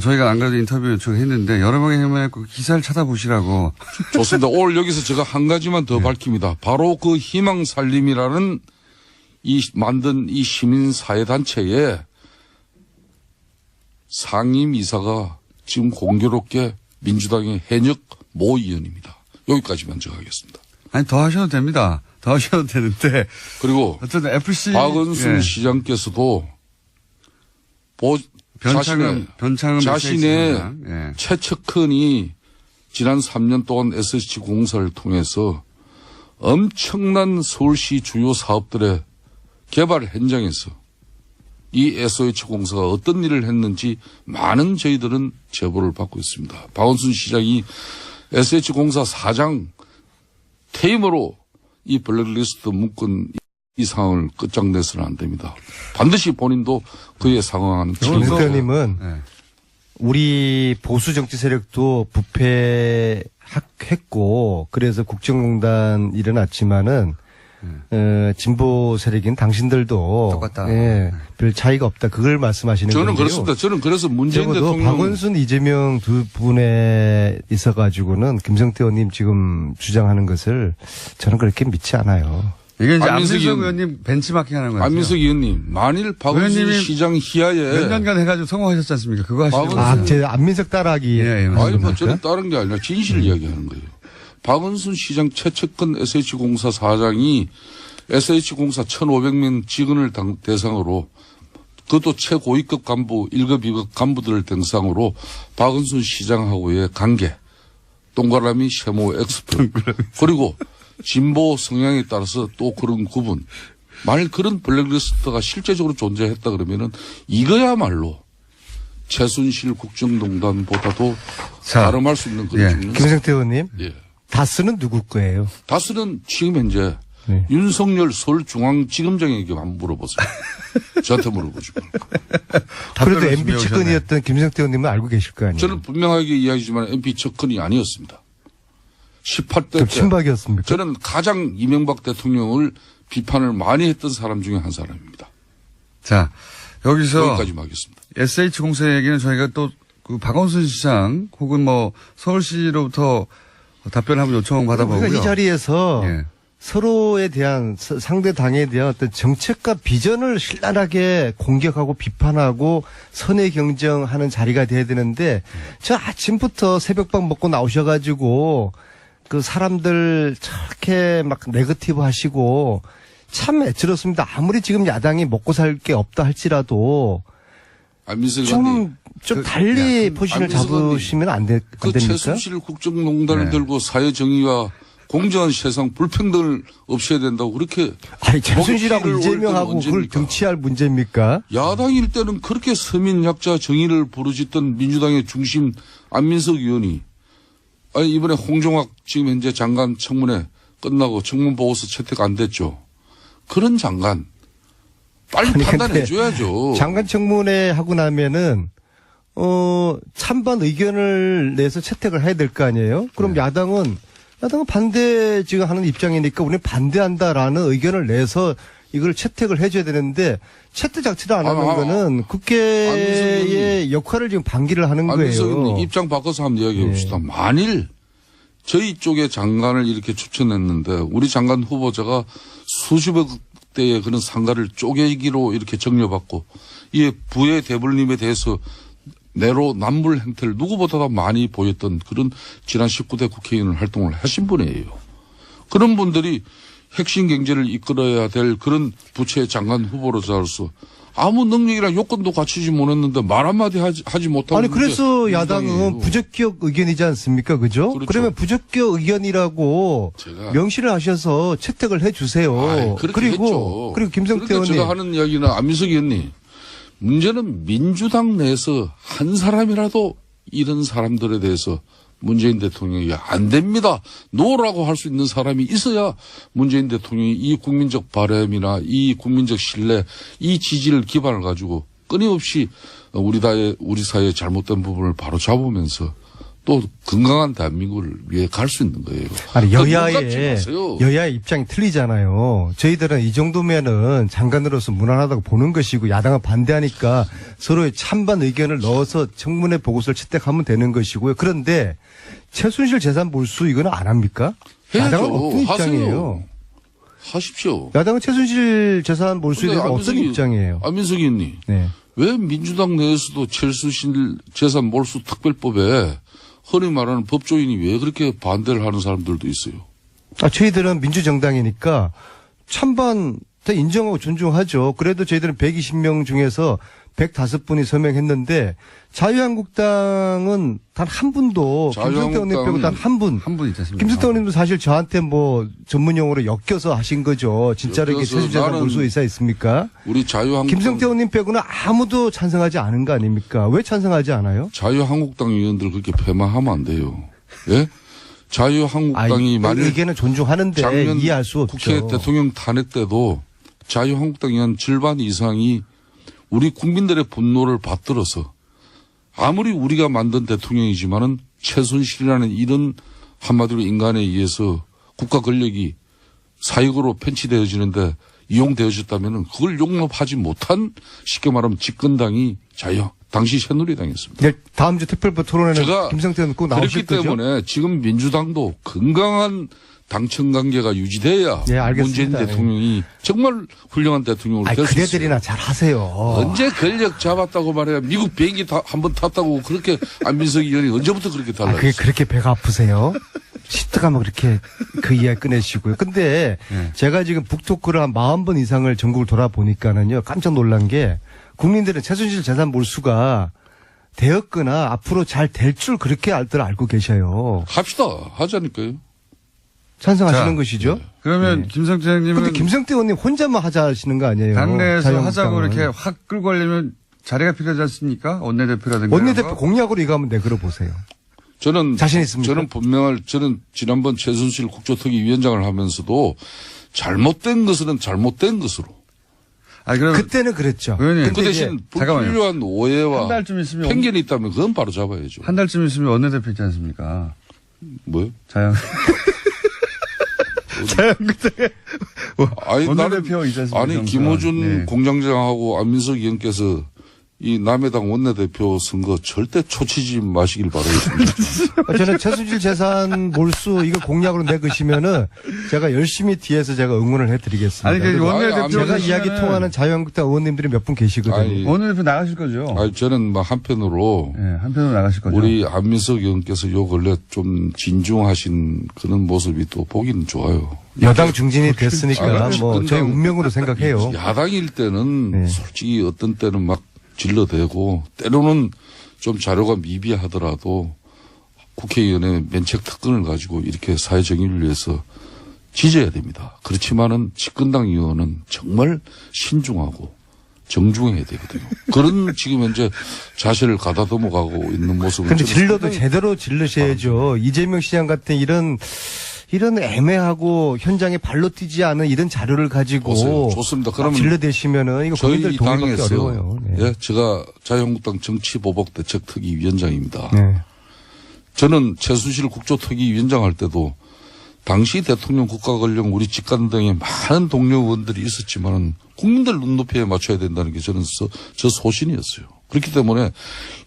저희가 안 그래도 인터뷰 요청했는데 여러 번 해명했고 기사를 찾아보시라고. 좋습니다. 오늘 여기서 제가 한 가지만 더 밝힙니다. 바로 그 희망살림이라는 만든 이 시민사회단체의 상임이사가 지금 공교롭게 민주당의 현역 모 의원입니다. 여기까지 먼저 하겠습니다. 아니, 더 하셔도 됩니다. 더 하셔도 되는데. 그리고 어쨌든 FC. 박은순 예. 시장께서도 변창흠 자신의 예. 최측근이 지난 3년 동안 SH공사를 통해서 엄청난 서울시 주요 사업들의 개발 현장에서 이 SH공사가 어떤 일을 했는지 많은 저희들은 제보를 받고 있습니다. 박원순 시장이 SH공사 사장 퇴임으로 이 블랙리스트 묶은 이 상황을 끝장내서는 안 됩니다. 반드시 본인도 그에 상응하는 책임을 김 의원님은 예. 우리 보수 정치 세력도 부패했고 그래서 국정농단 일어났지만은 진보 세력인 당신들도 똑같다. 예, 별 차이가 없다. 그걸 말씀하시는 거예요. 저는 그렇습니다. 저는 그래서 문재인 적어도 대통령 박원순, 이재명 두 분에 있어가지고는 김성태 의원님 지금 주장하는 것을 저는 그렇게 믿지 않아요. 이게 이제 안민석 안민석 의원님 벤치마킹 하는 거예요. 안민석 의원님 만일 박원순 의원님이 시장 희하에 몇 년간 해가지고 성공하셨지 않습니까? 그거 하시는 박원순- 거예요. 제 안민석 따라하기. 예, 예, 아니 맞습니다. 뭐 저는 다른 게 아니라 진실을 이야기하는 거예요. 박원순 시장 최측근 SH공사 사장이 SH공사 1,500명 직원을 대상으로 그것도 최고위급 간부 1급 2급 간부들을 대상으로 박원순 시장하고의 관계 동그라미 세모 엑스표 그리고 진보 성향에 따라서 또 그런 구분 만일 그런 블랙리스트가 실제적으로 존재했다 그러면은 이거야말로 최순실 국정농단보다도 자, 가름할 수 있는 그런 예. 중요한 김성태 의원님, 예. 다스는 누구 거예요? 다스는 지금 현재 네. 윤석열 서울중앙지검장에게 한번 물어보세요. 저한테 물어보지 말고. 그래도 답변을 MB 준비해 측근이었던 김성태 의원님은 알고 계실 거 아니에요? 저는 분명하게 이야기지만 MP 측근이 아니었습니다. 18대 좀 때 친박이었습니까? 저는 가장 이명박 대통령을 비판을 많이 했던 사람 중에 한 사람입니다. 자, 여기서 여기까지만 하겠습니다. SH공사 얘기는 저희가 또 그 박원순 시장 혹은 뭐 서울시로부터 답변을 한번 요청 받아보고요. 우리가 이 자리에서 예. 서로에 대한 상대 당에 대한 어떤 정책과 비전을 신랄하게 공격하고 비판하고 선의 경쟁하는 자리가 돼야 되는데 저 아침부터 새벽밥 먹고 나오셔가지고 그 사람들 저렇게 막 네거티브 하시고 참 애처롭습니다. 아무리 지금 야당이 먹고 살 게 없다 할지라도 안민석 의원님. 좀 달리 포지션을 안민석 의원님. 잡으시면 안 됩니까? 그 최순실 국정농단을 네. 들고 사회정의와 공정한 세상 불평등을 없애야 된다고 그렇게 아니 최순실하고 목소리를 이재명하고 올릴 때는 그걸 언제입니까? 정치할 문제입니까? 야당일 때는 그렇게 서민약자 정의를 부르짖던 민주당의 중심 안민석 의원이 아니 이번에 홍종학 지금 현재 장관 청문회 끝나고 청문 보고서 채택 안 됐죠. 그런 장관 빨리 아니, 판단해 근데 줘야죠. 장관 청문회 하고 나면은 찬반 의견을 내서 채택을 해야 될 거 아니에요? 그럼 네. 야당은 반대 지금 하는 입장이니까 우리는 반대한다라는 의견을 내서 이걸 채택을 해줘야 되는데 채택 자체를 안 하는 거는 국회의 역할을 지금 방기를 하는 안민석 거예요. 의원님 입장 바꿔서 한번 이야기해 봅시다. 만일 저희 쪽에 장관을 이렇게 추천했는데 우리 장관 후보자가 수십억 대의 그런 상가를 쪼개기로 이렇게 정려받고 이 부의 대불림에 대해서 내로 남불 행태를 누구보다 많이 보였던 그런 지난 19대 국회의원 활동을 하신 분이에요. 그런 분들이 핵심 경제를 이끌어야 될 그런 부처의 장관 후보로서 아무 능력이나 요건도 갖추지 못했는데 말 한마디 하지 못하고 아니 그래서 야당은 부적격 의견이지 않습니까? 그죠? 그렇죠. 그러면 부적격 의견이라고 제가 명시를 하셔서 채택을 해 주세요. 아이, 그렇게 했죠. 그리고 김성태 그러니까 의원님 제가 하는 이야기는 안민석 의원님 문제는 민주당 내에서 한 사람이라도 이런 사람들에 대해서 문재인 대통령이 안 됩니다. 노라고 할 수 있는 사람이 있어야 문재인 대통령이 이 국민적 바람이나 이 국민적 신뢰, 이 지지를 기반을 가지고 끊임없이 우리 사회의 잘못된 부분을 바로 잡으면서 또 건강한 대한민국을 위해 갈 수 있는 거예요. 아니 눈 감지 마세요. 여야의 입장이 틀리잖아요. 저희들은 이 정도면은 장관으로서 무난하다고 보는 것이고 야당은 반대하니까 서로의 찬반 의견을 넣어서 청문회 보고서를 채택하면 되는 것이고요. 그런데 최순실 재산 몰수 이거는 안 합니까? 야당은 해야죠. 어떤 입장이에요? 하세요. 하십시오. 야당은 최순실 재산 몰수에 대해서 어떤 입장이에요? 안민석 의원님. 네. 왜 민주당 내에서도 최순실 재산 몰수 특별법에 흔히 말하는 법조인이 왜 그렇게 반대를 하는 사람들도 있어요. 저희들은 민주정당이니까 찬반 다 인정하고 존중하죠. 그래도 저희들은 120명 중에서 105분이 서명했는데 자유한국당은 단 한 분도 김성태 의원님 빼고 단 한 분. 한 분 있지 않습니까? 김성태 의원님도 사실 저한테 뭐 전문용어로 엮여서 하신 거죠. 진짜로 이게 엮여서 최순실재산 나는 몰수 의사 있습니까? 우리 자유한국당 김성태 의원님 빼고는 아무도 찬성하지 않은 거 아닙니까? 왜 찬성하지 않아요? 자유한국당 의원들 그렇게 배만하면 안 돼요. 예? 자유한국당이 만일 의견은 존중하는데 작년 이해할 수 없죠. 국회 대통령 탄핵 때도 자유한국당 의원 절반 이상이 우리 국민들의 분노를 받들어서 아무리 우리가 만든 대통령이지만은 최순실이라는 이런 한마디로 인간에 의해서 국가 권력이 사익으로 편취되어지는데 이용되어졌다면은 그걸 용납하지 못한 쉽게 말하면 집권당이 당시 새누리당이었습니다. 네, 다음 주 특별법 토론회는 제가 김성태 의원 꼭 나오실 그렇기 거죠? 때문에 지금 민주당도 건강한 당청 관계가 유지돼야 예, 알겠습니다. 문재인 대통령이 정말 훌륭한 대통령으로 될 수 있어요. 그래들이나 잘 하세요. 언제 권력 잡았다고 말해야 미국 비행기 한번 탔다고 그렇게 안민석 의원이 언제부터 그렇게 그게 달라졌어요? 그렇게 배가 아프세요? 시트가 뭐 그렇게 그 이야기 꺼내시고요. 근데 제가 지금 북토크를 한 40번 이상을 전국을 돌아보니까는요, 깜짝 놀란 게 국민들은 최순실 재산 몰수가 되었거나 앞으로 잘 될 줄 그렇게 알고 계셔요. 합시다. 하자니까요. 찬성하시는 자, 것이죠? 그러면 김성태 근데 의원님은 김성태 의원님 혼자만 하자 하시는 거 아니에요? 당내에서 하자고 자유한국당은. 이렇게 확 끌고 가려면 자리가 필요하지 않습니까? 원내대표라든가. 원내대표 이런 거? 공약으로 이거 한번 내걸어 보세요. 저는 자신 있습니까? 저는 지난번 최순실 국조특위 위원장을 하면서도 잘못된 것은 잘못된 것으로. 아니, 그럼 그때는 그랬죠. 의원님, 그 근데 이제 대신 잠깐만요. 불필요한 오해와 한 달쯤 있으면 편견이 있다면 그건 바로 잡아야죠. 한 달쯤 있으면 원내대표 있지 않습니까? 뭐요? 자영. 자영국당에 아니, 원내대표 있지 않습니까? 아니, 김호준 네. 공장장하고 안민석 의원께서 이 남해당 원내대표 선거 절대 초치지 마시길 바라겠습니다. 저는 최순실 재산 몰수 이거 공약으로 내거시면은 제가 열심히 뒤에서 제가 응원을 해드리겠습니다. 아니, 그 원내대표 제가 되시면은 이야기 통하는 자유한국당 의원님들이 몇 분 계시거든요. 아니, 원내대표 나가실 거죠? 아니, 저는 뭐 한편으로 네, 한편으로 나가실 거죠? 우리 안민석 의원께서 요 근래 좀 진중하신 그런 모습이 또 보기는 좋아요. 여당 중진이 됐으니까 아, 뭐 집권당- 저희 운명으로 생각해요. 야당일 때는 네. 솔직히 어떤 때는 막 질러대고 때로는 좀 자료가 미비하더라도 국회의원의 면책 특권을 가지고 이렇게 사회 정의를 위해서 지져야 됩니다. 그렇지만은 집권당 의원은 정말 신중하고 정중해야 되거든요. 그런 지금 현재 자세를 가다듬어 가고 있는 모습은 근데 저는 질러도 상당히 제대로 질르셔야죠. 이재명 시장 같은 이런 애매하고 현장에 발로 뛰지 않은 이런 자료를 가지고 보세요. 좋습니다. 그러면 질러대시면은 이거 저희 국민들 동의받기 당에서 어려워요. 네. 예, 제가 자유한국당 정치보복대책특위 위원장입니다. 네. 저는 최순실 국조특위 위원장 할 때도 당시 대통령 국가권력 우리 직관 등의 많은 동료 의원들이 있었지만은 국민들 눈높이에 맞춰야 된다는 게 저는 저 소신이었어요. 그렇기 때문에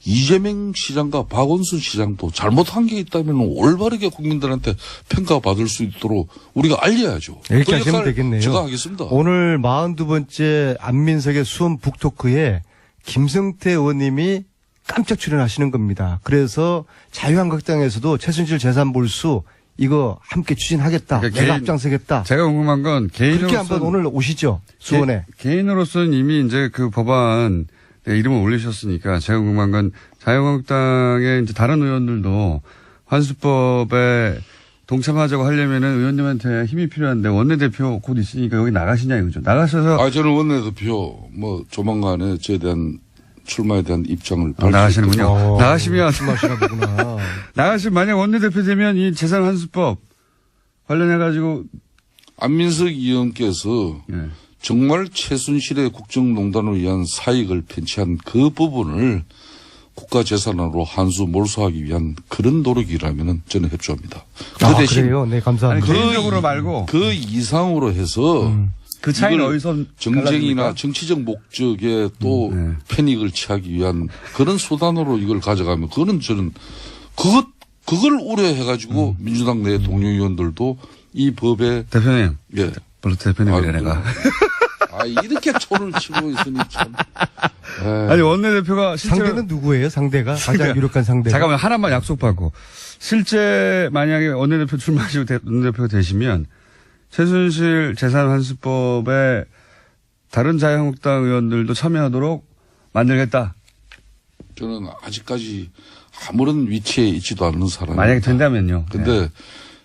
이재명 시장과 박원순 시장도 잘못한 게 있다면 올바르게 국민들한테 평가받을 수 있도록 우리가 알려야죠. 이렇게 그 하시면 역할 되겠네요. 제가 하겠습니다. 오늘 42번째 안민석의 수원 북토크에 김성태 의원님이 깜짝 출연하시는 겁니다. 그래서 자유한국당에서도 최순실 재산 몰수 이거 함께 추진하겠다. 그러니까 내가 개인- 앞장서겠다. 제가 궁금한 건 그렇게 개인으로서 한번 오늘 오시죠. 수원에. 개인으로서는 이미 이제 그 법안 이름을 올리셨으니까 제가 궁금한 건 자유한국당의 이제 다른 의원들도 환수법에 동참하자고 하려면은 의원님한테 힘이 필요한데 원내대표 곧 있으니까 여기 나가시냐 이거죠. 나가셔서 저는 원내대표 뭐 조만간에 저에 대한 출마에 대한 입장을 나가시는군요. 나가시면 말씀하시나 보구나. 나가시면 만약 원내대표 되면 이 재산 환수법 관련해 가지고 안민석 의원께서 예. 정말 최순실의 국정농단을 위한 사익을 편취한 그 부분을 국가재산으로 환수 몰수하기 위한 그런 노력이라면 저는 협조합니다. 그 대신 그래요? 네, 아니, 감사합니다. 개인적으로 말고 그 이상으로 해서 그 차이는 이걸 어디서 정쟁이나 갈라집니까? 정치적 목적에 또 네. 패닉을 취하기 위한 그런 수단으로 이걸 가져가면 그거는 저는 그걸 우려해가지고 민주당 내 동료 의원들도 이 법에 대표님, 예. 별로 대표님이래 내가. 이렇게 초를 치고 있으니 참. 아니, 원내대표가 실제로. 상대는 누구예요? 상대가 가장 그러니까 유력한 상대가. 잠깐만, 하나만 약속받고. 실제 만약에 원내대표 출마하시고 원내대표가 되시면 최순실 재산환수법에 다른 자유한국당 의원들도 참여하도록 만들겠다. 저는 아직까지 아무런 위치에 있지도 않는 사람입니다. 만약에 된다면요. 근데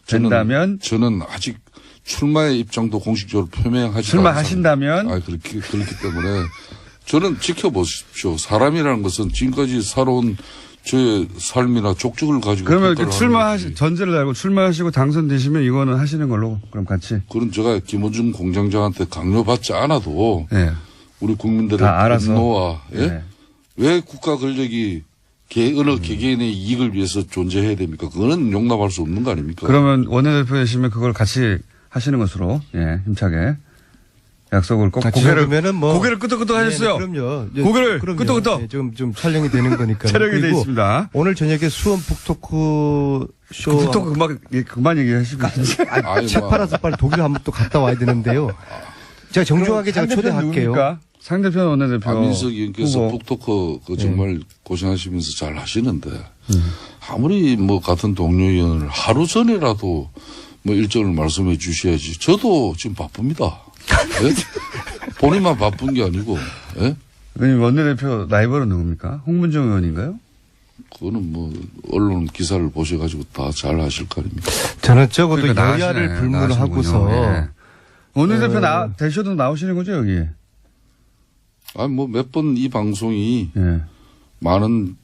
된다면 저는 아직 출마의 입장도 공식적으로 표명하지 출마하신다면 그렇기 때문에 저는 지켜보십시오. 사람이라는 것은 지금까지 살아온 저의 삶이나 족적을 가지고 그러면 평가를 그 하는 거지. 전제를 달고 출마하시고 당선되시면 이거는 하시는 걸로 그럼 같이. 그런 제가 김호중 공장장한테 강요받지 않아도 예. 우리 국민들의 다 알아서. 분노와 예? 네. 왜 국가 권력이 어느 개개인의 이익을 위해서 존재해야 됩니까? 그거는 용납할 수 없는 거 아닙니까? 그러면 원내대표 되시면 그걸 같이 하시는 것으로 예, 힘차게 약속을 꼭 그러면은 뭐 고개를 끄덕끄덕 하셨어요. 그럼요. 고개를 그럼요. 끄덕끄덕. 네, 좀 촬영이 되는 거니까. 촬영이 돼 그리고 있습니다. 오늘 저녁에 수원 북토크 쇼. 또 그만 얘기하시고. 책 팔아서 빨리 독일 한번 또 갔다 와야 되는데요. 제가 정중하게 제가 초대할게요. 누굽니까? 상대편 원내대표. 안민석 의원께서 후보. 북토크 정말 고생하시면서 잘 하시는데 아무리 뭐 같은 동료 의원을 하루 전이라도 뭐 일정을 말씀해 주셔야지. 저도 지금 바쁩니다. 예? 본인만 바쁜 게 아니고. 예? 원내대표 라이벌은 누굽니까? 홍문정 의원인가요? 그거는 뭐 언론 기사를 보셔가지고 다 잘 하실 거 아닙니까? 저는 적어도 그러니까 여야를 나가시네. 불문하고서 나가시는군요. 예. 원내대표 되셔도 나오시는 거죠 여기? 아니 뭐 몇 번 이 방송이 예. 많은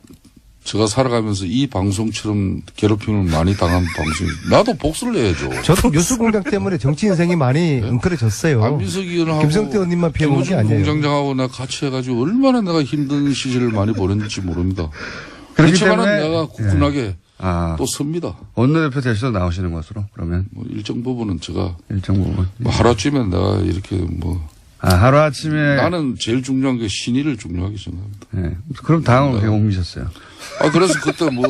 제가 살아가면서 이 방송처럼 괴롭힘을 많이 당한 방송. 나도 복수를 해야죠. 저도 뉴스공장 때문에 정치 인생이 많이 엉클어졌어요. 안민석 의원하고 김성태 의원님만 피해본 게 김호중 아니에요. 공장장하고 내가 같이 해가지고 얼마나 내가 힘든 시절을 많이 보냈는지 모릅니다. 그렇기 그렇지만 때문에 내가 굳건하게 아, 또 섭니다. 원내대표 되셔도 나오시는 것으로 그러면 뭐 일정 부분은 제가 일정 부분. 뭐 하루아침에 내가 이렇게 뭐 하루 아침에. 나는 제일 중요한 게 신의를 중요하게 생각합니다. 예. 그럼 당을 왜 옮기셨어요? 그래서 그때 뭐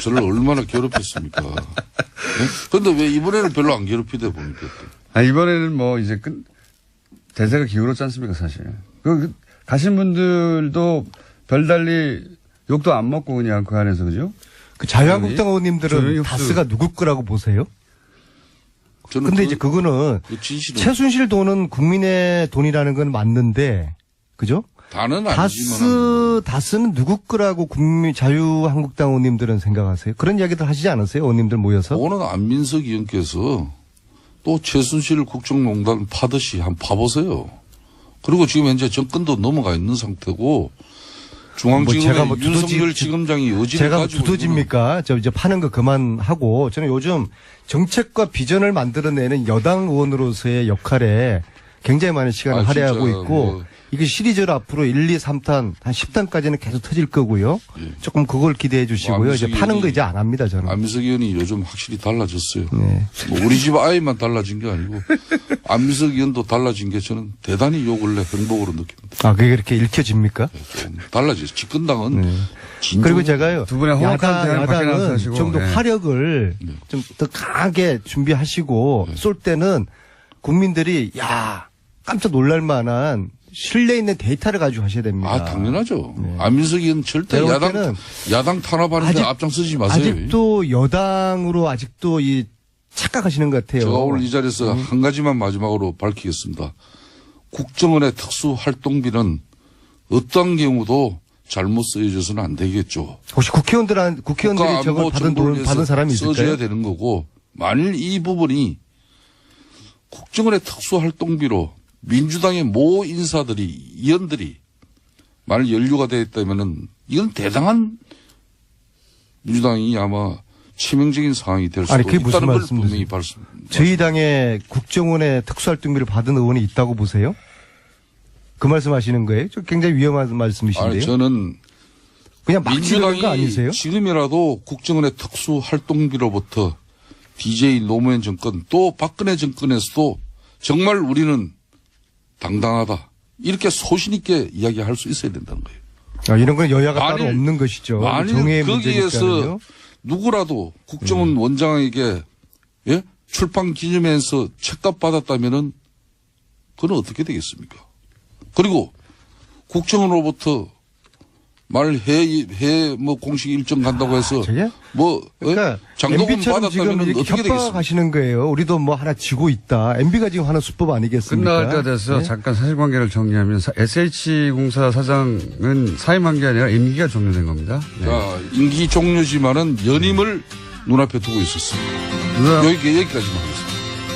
저를 얼마나 괴롭혔습니까? 그런데 왜 이번에는 별로 안 괴롭히다 보니까 또. 이번에는 뭐 이제 대세가 기울었지 않습니까 사실. 가신 분들도 별달리 욕도 안 먹고 그냥 그 안에서 그죠? 그 자유한국당 조용히 의원님들은 흡수. 다스가 누구 거라고 보세요? 저는 근데 이제 그거는 그 진실은 최순실 돈은 국민의 돈이라는 건 맞는데, 그죠? 다는 아니지만 다스는 누구 거라고 자유한국당 의원님들은 생각하세요? 그런 이야기들 하시지 않았어요? 의원님들 모여서? 오늘 안민석 의원께서 또 최순실 국정농단 파듯이 한번 파보세요. 그리고 지금 현재 정권도 넘어가 있는 상태고 중앙지검의 윤석열 지검장이 의지를 제가 가지고 두더지입니까? 저 이제 파는 거 그만하고 저는 요즘 정책과 비전을 만들어내는 여당 의원으로서의 역할에 굉장히 많은 시간을 할애하고 진짜 있고 뭐. 이게 시리즈로 앞으로 1, 2, 3탄 한 10탄까지는 계속 터질 거고요. 예. 조금 그걸 기대해 주시고요. 이제 안민석 파는 거 의원이- 이제 안 합니다, 저는. 안민석 의원이 요즘 확실히 달라졌어요. 네. 뭐 우리 집 아이만 달라진 게 아니고 안민석 의원도 달라진 게 저는 대단히 요 근래 행복으로 느낍니다. 아, 그게 그렇게 읽혀집니까? 좀 달라졌어요. 집권당은 네. 진정- 그리고 제가요. 두 분의 호흡한 대화를 밖에 나가서 야당은 하시고, 좀 더 네. 화력을 좀 더 강하게 준비하시고 쏠 때는 국민들이 야 깜짝 놀랄 만한 신뢰 있는 데이터를 가지고 하셔야 됩니다. 당연하죠. 안민석 의원 절대 제가 볼 때는 야당 탄압하는 데 앞장서지 마세요. 아직도 여당으로 아직도 이 착각하시는 것 같아요. 제가 오늘 이 자리에서 한 가지만 마지막으로 밝히겠습니다. 국정원의 특수활동비는 어떤 경우도 잘못 쓰여져서는 안 되겠죠. 혹시 국회의원들이 국가 저걸 안보 받은 정보를 돈 위해서 받은 사람이 써줘야 있을까요? 되는 거고 만일 이 부분이 국정원의 특수활동비로 민주당의 모 인사들이 의원들이 만일 연루가 되어 있다면은 이건 대단한 민주당이 아마 치명적인 상황이 될 수도 아니, 그게 무슨 있다는 걸 말씀이세요? 분명히 말씀. 저희 당에 국정원의 특수활동비를 받은 의원이 있다고 보세요? 그 말씀하시는 거예요? 저 굉장히 위험한 말씀이신데요. 아니 저는 그냥 막 지르는 거 민주당이 아니세요? 지금이라도 국정원의 특수활동비로부터 DJ 노무현 정권 또 박근혜 정권에서도 정말 우리는 당당하다. 이렇게 소신 있게 이야기할 수 있어야 된다는 거예요. 이런 건 여야가 따로 만일- 없는 것이죠. 만일 정의의 거기에서 문제니까요. 누구라도 국정원 원장에게 예? 출판 기념회에서 책값 받았다면은 그건 어떻게 되겠습니까? 그리고 국정으로부터 뭐 공식 일정 간다고 해서 저게? 뭐 그러니까 장도금 MB처럼 지금 받았다면 이렇게 어떻게 되겠습니까? 협박하시는 거예요. 우리도 뭐 하나 지고 있다. MB가 지금 하는 수법 아니겠습니까? 끝날 때 돼서 네? 잠깐 사실관계를 정리하면 SH공사 사장은 사임한 게 아니라 임기가 종료된 겁니다. 네. 자, 임기 종료지만은 연임을 눈앞에 두고 있었습니다. 여기까지만 하겠습니다.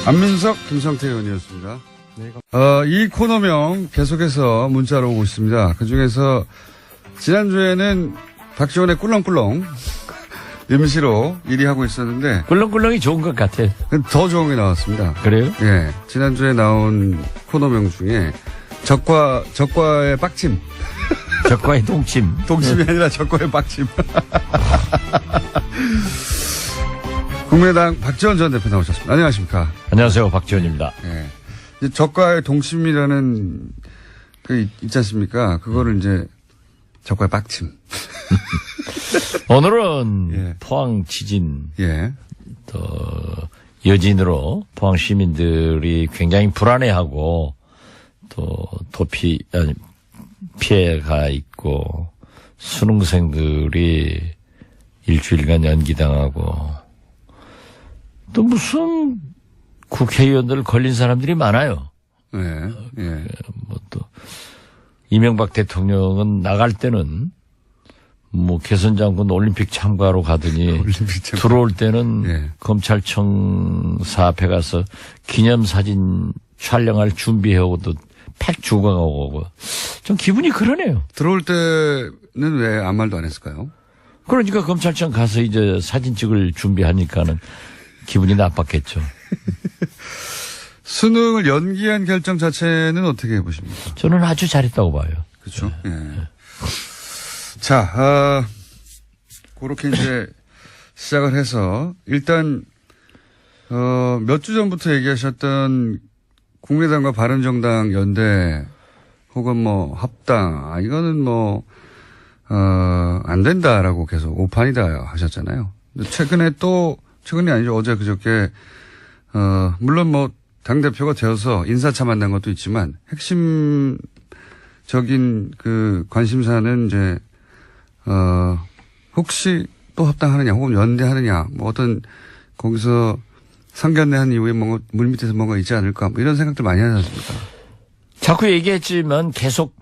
안민석, 김성태 의원이었습니다. 이 코너명 계속해서 문자로 오고 있습니다. 그 중에서 지난주에는 박지원의 꿀렁꿀렁 임시로 1위 하고 있었는데 꿀렁꿀렁이 좋은 것 같아. 더 좋은 게 나왔습니다. 그래요? 예. 지난주에 나온 코너명 중에 적과의 빡침. 적과의 동침. 동심이 아니라 적과의 빡침. 국민의당 박지원 전 대표 나오셨습니다. 안녕하십니까. 안녕하세요. 박지원입니다. 예. 이제 적과의 동심이라는 그 있지 않습니까? 그거를 이제 적과의 빡침. 오늘은 예. 포항 지진 예. 또 여진으로 포항 시민들이 굉장히 불안해하고 또 피해가 있고 수능생들이 일주일간 연기당하고 또 무슨 국회의원들 걸린 사람들이 많아요. 예. 예. 뭐 또 이명박 대통령은 나갈 때는 뭐 개선 장군 올림픽 참가로 가더니 들어올 때는 예. 검찰청 앞에 가서 기념사진 촬영할 준비해오고도 팩 주고가고 좀 기분이 그러네요. 들어올 때는 왜 아무 말도 안 했을까요? 그러니까 검찰청 가서 이제 사진 찍을 준비하니까는 기분이 나빴겠죠. 수능을 연기한 결정 자체는 어떻게 보십니까? 저는 아주 잘했다고 봐요. 그렇죠. 예. 자, 그렇게 이제 시작을 해서 일단 몇 주 전부터 얘기하셨던 국민의당과 바른정당 연대 혹은 뭐 합당 이거는 뭐 안 된다라고 계속 오판이다 하셨잖아요. 근데 최근이 아니죠. 어제 그저께 물론 뭐 당대표가 되어서 인사차 만난 것도 있지만 핵심적인 그 관심사는 이제 혹시 또 합당하느냐 혹은 연대하느냐 뭐 어떤 거기서 상견례한 이후에 뭔가 물밑에서 뭔가 있지 않을까 뭐 이런 생각들 많이 하지 않습니까? 자꾸 얘기했지만 계속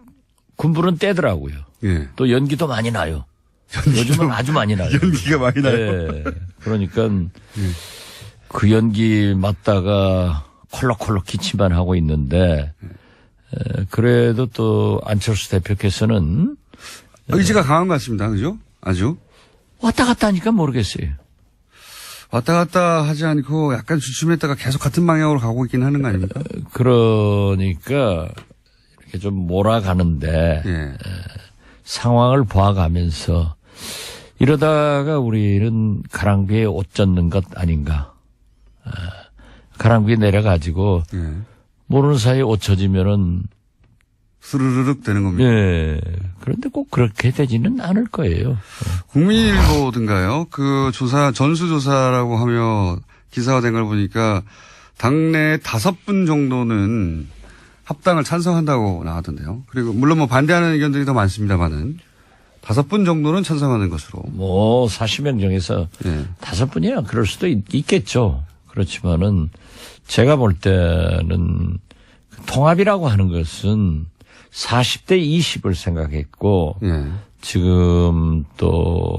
군불은 떼더라고요. 예. 또 연기도 많이 나요. 요즘은 아주 많이 나요. 연기가 많이 나요. 네. 그러니까 그 연기 맞다가 콜록콜록 기침만 하고 있는데 그래도 또 안철수 대표께서는 의지가 강한 것 같습니다. 그죠? 아주. 왔다 갔다 하니까 모르겠어요. 왔다 갔다 하지 않고 약간 주춤했다가 계속 같은 방향으로 가고 있긴 하는 거 아닙니까? 그러니까 이렇게 좀 몰아가는데 예. 상황을 봐가면서 이러다가 우리는 가랑비에 옷 젖는 것 아닌가. 가랑비에 내려가지고 예. 모르는 사이에 옷 젖으면은 스르르륵 되는 겁니다. 예. 그런데 꼭 그렇게 되지는 않을 거예요. 국민일보든가요. 그 조사, 전수조사라고 하며 기사가 된 걸 보니까 당내 5분 정도는 합당을 찬성한다고 나왔던데요. 그리고 물론 뭐 반대하는 의견들이 더 많습니다만은 5분 정도는 찬성하는 것으로. 뭐 40명 중에서 예. 5분이야 그럴 수도 있겠죠. 그렇지만은 제가 볼 때는 통합이라고 하는 것은 40대 20을 생각했고 예. 지금 또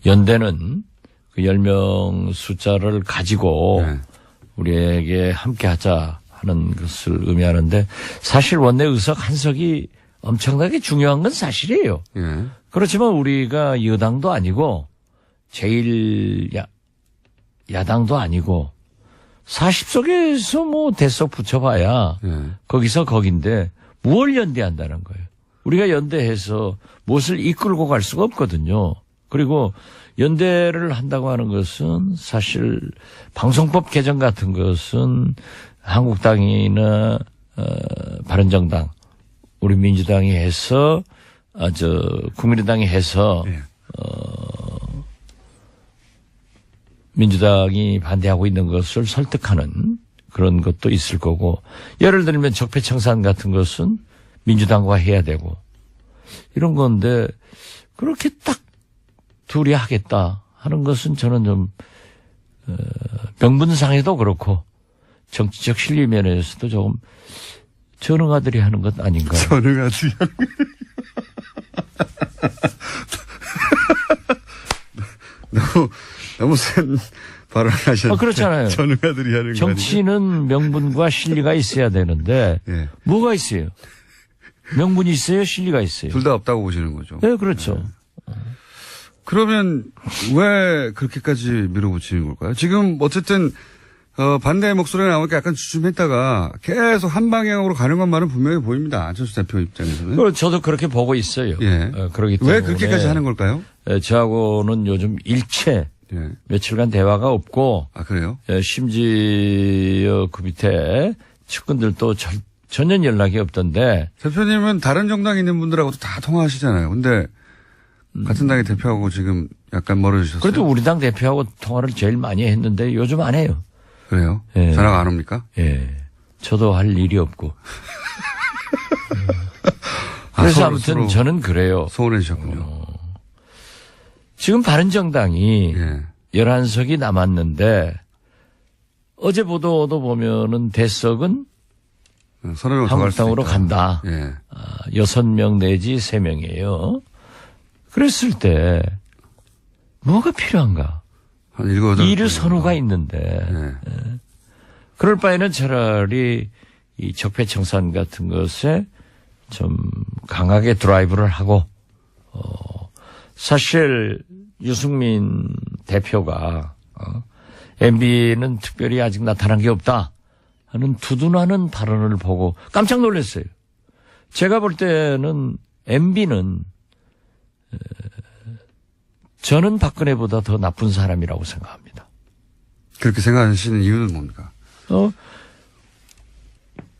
연대는 그 10명 숫자를 가지고 예. 우리에게 함께 하자 하는 것을 의미하는데 사실 원내 의석 한 석이 엄청나게 중요한 건 사실이에요. 예. 그렇지만 우리가 여당도 아니고 제일 야당도 아니고 40석에서 뭐 대석 붙여봐야 예. 거기서 거긴데 무엇을 연대한다는 거예요. 우리가 연대해서 무엇을 이끌고 갈 수가 없거든요. 그리고 연대를 한다고 하는 것은 사실 방송법 개정 같은 것은 한국당이나 바른정당 우리 민주당이 해서 국민의당이 해서 예. 민주당이 반대하고 있는 것을 설득하는 그런 것도 있을 거고 예를 들면 적폐청산 같은 것은 민주당과 해야 되고 이런 건데 그렇게 딱 둘이 하겠다 하는 것은 저는 좀 명분상에도 그렇고 정치적 실리 면에서도 조금 전응아들이 하는 것 아닌가. 전응아들이 하는 너무 센 발언하셨는데. 그렇잖아요. 전응아들이 하는 거 정치는 명분과 실리가 있어야 되는데 예. 뭐가 있어요? 명분이 있어요? 실리가 있어요? 둘 다 없다고 보시는 거죠. 네, 그렇죠. 그러면 왜 그렇게까지 밀어붙이는 걸까요? 지금 어쨌든 반대의 목소리가 나오니까 약간 주춤했다가 계속 한 방향으로 가는 것만은 분명히 보입니다. 안철수 대표 입장에서는. 저도 그렇게 보고 있어요. 예. 그렇기 때문에 왜 그렇게까지 하는 걸까요? 저하고는 요즘 일체 예. 며칠간 대화가 없고 아 그래요? 심지어 그 밑에 측근들도 전혀 연락이 없던데. 대표님은 다른 정당에 있는 분들하고도 다 통화하시잖아요. 근데 같은 당의 대표하고 지금 약간 멀어지셨어요. 그래도 우리 당 대표하고 통화를 제일 많이 했는데 요즘 안 해요. 그래요? 예. 전화가 안 옵니까? 예. 저도 할 일이 없고. 그래서 아무튼 저는 그래요. 소원해주셨군요. 지금 바른정당이 예. 11석이 남았는데 어제 보도도 보면은 대석은 서너 명 더 갈 수도 한국당으로 있다. 간다. 예. 6명 내지 3명이에요. 그랬을 때 뭐가 필요한가? 한 7, 8. 이르 선호가 있는데 예. 그럴 바에는 차라리 이 적폐청산 같은 것에 좀 강하게 드라이브를 하고 사실 유승민 대표가 MB는 특별히 아직 나타난 게 없다 하는 두둔하는 발언을 보고 깜짝 놀랐어요. 제가 볼 때는 MB는 저는 박근혜보다 더 나쁜 사람이라고 생각합니다. 그렇게 생각하시는 이유는 뭡니까?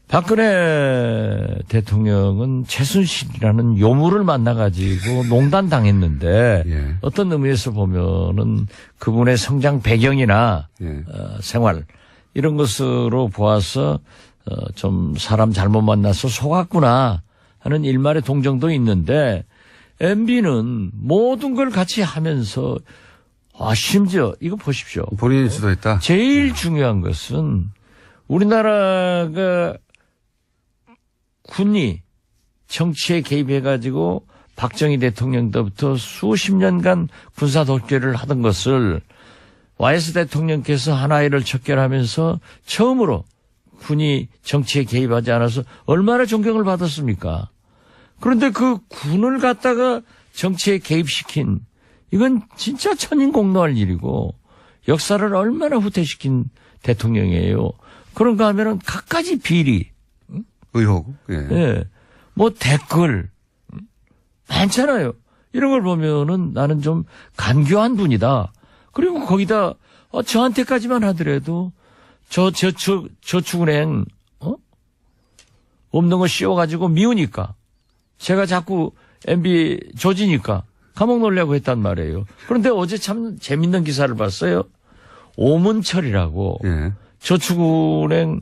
박근혜 대통령은 최순실이라는 요물을 만나가지고 농단당했는데 예. 어떤 의미에서 보면은 그분의 성장 배경이나 예. 생활 이런 것으로 보아서 좀 사람 잘못 만나서 속았구나 하는 일말의 동정도 있는데 MB는 모든 걸 같이 하면서 심지어 이거 보십시오. 본인이 주도했다. 제일 중요한 것은 우리나라가 군이 정치에 개입해가지고 박정희 대통령 때부터 수십 년간 군사 독재를 하던 것을 YS 대통령께서 하나이를 척결하면서 처음으로 군이 정치에 개입하지 않아서 얼마나 존경을 받았습니까? 그런데 그 군을 갖다가 정치에 개입시킨 이건 진짜 천인공노할 일이고 역사를 얼마나 후퇴시킨 대통령이에요. 그런가 하면은 갖가지 비리, 의혹. 예. 예, 뭐 댓글 많잖아요. 이런 걸 보면은 나는 좀 간교한 분이다. 그리고 거기다 저한테까지만 하더라도 저축은행 없는 거 씌워가지고 미우니까 제가 자꾸 MB 조지니까 감옥 놀려고 했단 말이에요. 그런데 어제 참 재밌는 기사를 봤어요. 오문철이라고 예. 저축은행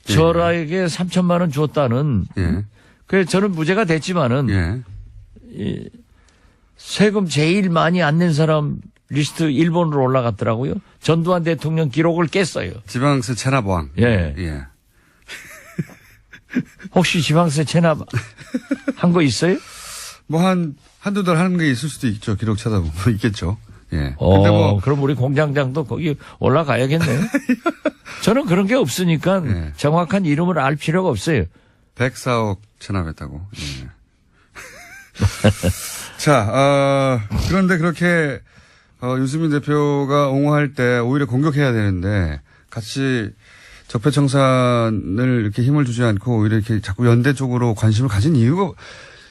저라에게 3천만 원 줬다는. 예. 그래서 저는 무죄가 됐지만은 예. 이 세금 제일 많이 안 낸 사람 리스트 1번으로 올라갔더라고요. 전두환 대통령 기록을 깼어요. 지방세 체납왕. 예. 예. 혹시 지방세 체납 한 거 있어요? 뭐 한두 달 하는 게 있을 수도 있죠. 기록 찾아보면 있겠죠. 예. 근데 뭐 그럼 우리 공장장도 거기 올라가야겠네요. 저는 그런 게 없으니까 예. 정확한 이름을 알 필요가 없어요. 104억 체납했다고. 예. 자, 그런데 그렇게 유승민 대표가 옹호할 때 오히려 공격해야 되는데 같이 적폐청산을 이렇게 힘을 주지 않고 오히려 이렇게 자꾸 연대 쪽으로 관심을 가진 이유가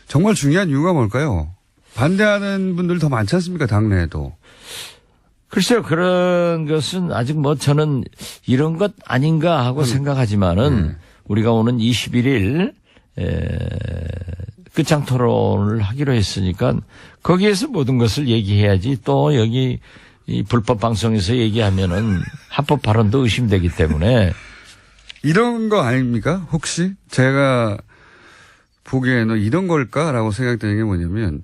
정말 중요한 이유가 뭘까요? 반대하는 분들 더 많지 않습니까? 당내에도. 글쎄요, 그런 것은 아직 뭐 저는 이런 것 아닌가 하고 생각하지만은 우리가 오는 21일 끝장 토론을 하기로 했으니까 거기에서 모든 것을 얘기해야지 또 여기 이 불법 방송에서 얘기하면은 합법 발언도 의심되기 때문에 이런 거 아닙니까? 혹시 제가 보기에는 이런 걸까라고 생각되는 게 뭐냐면,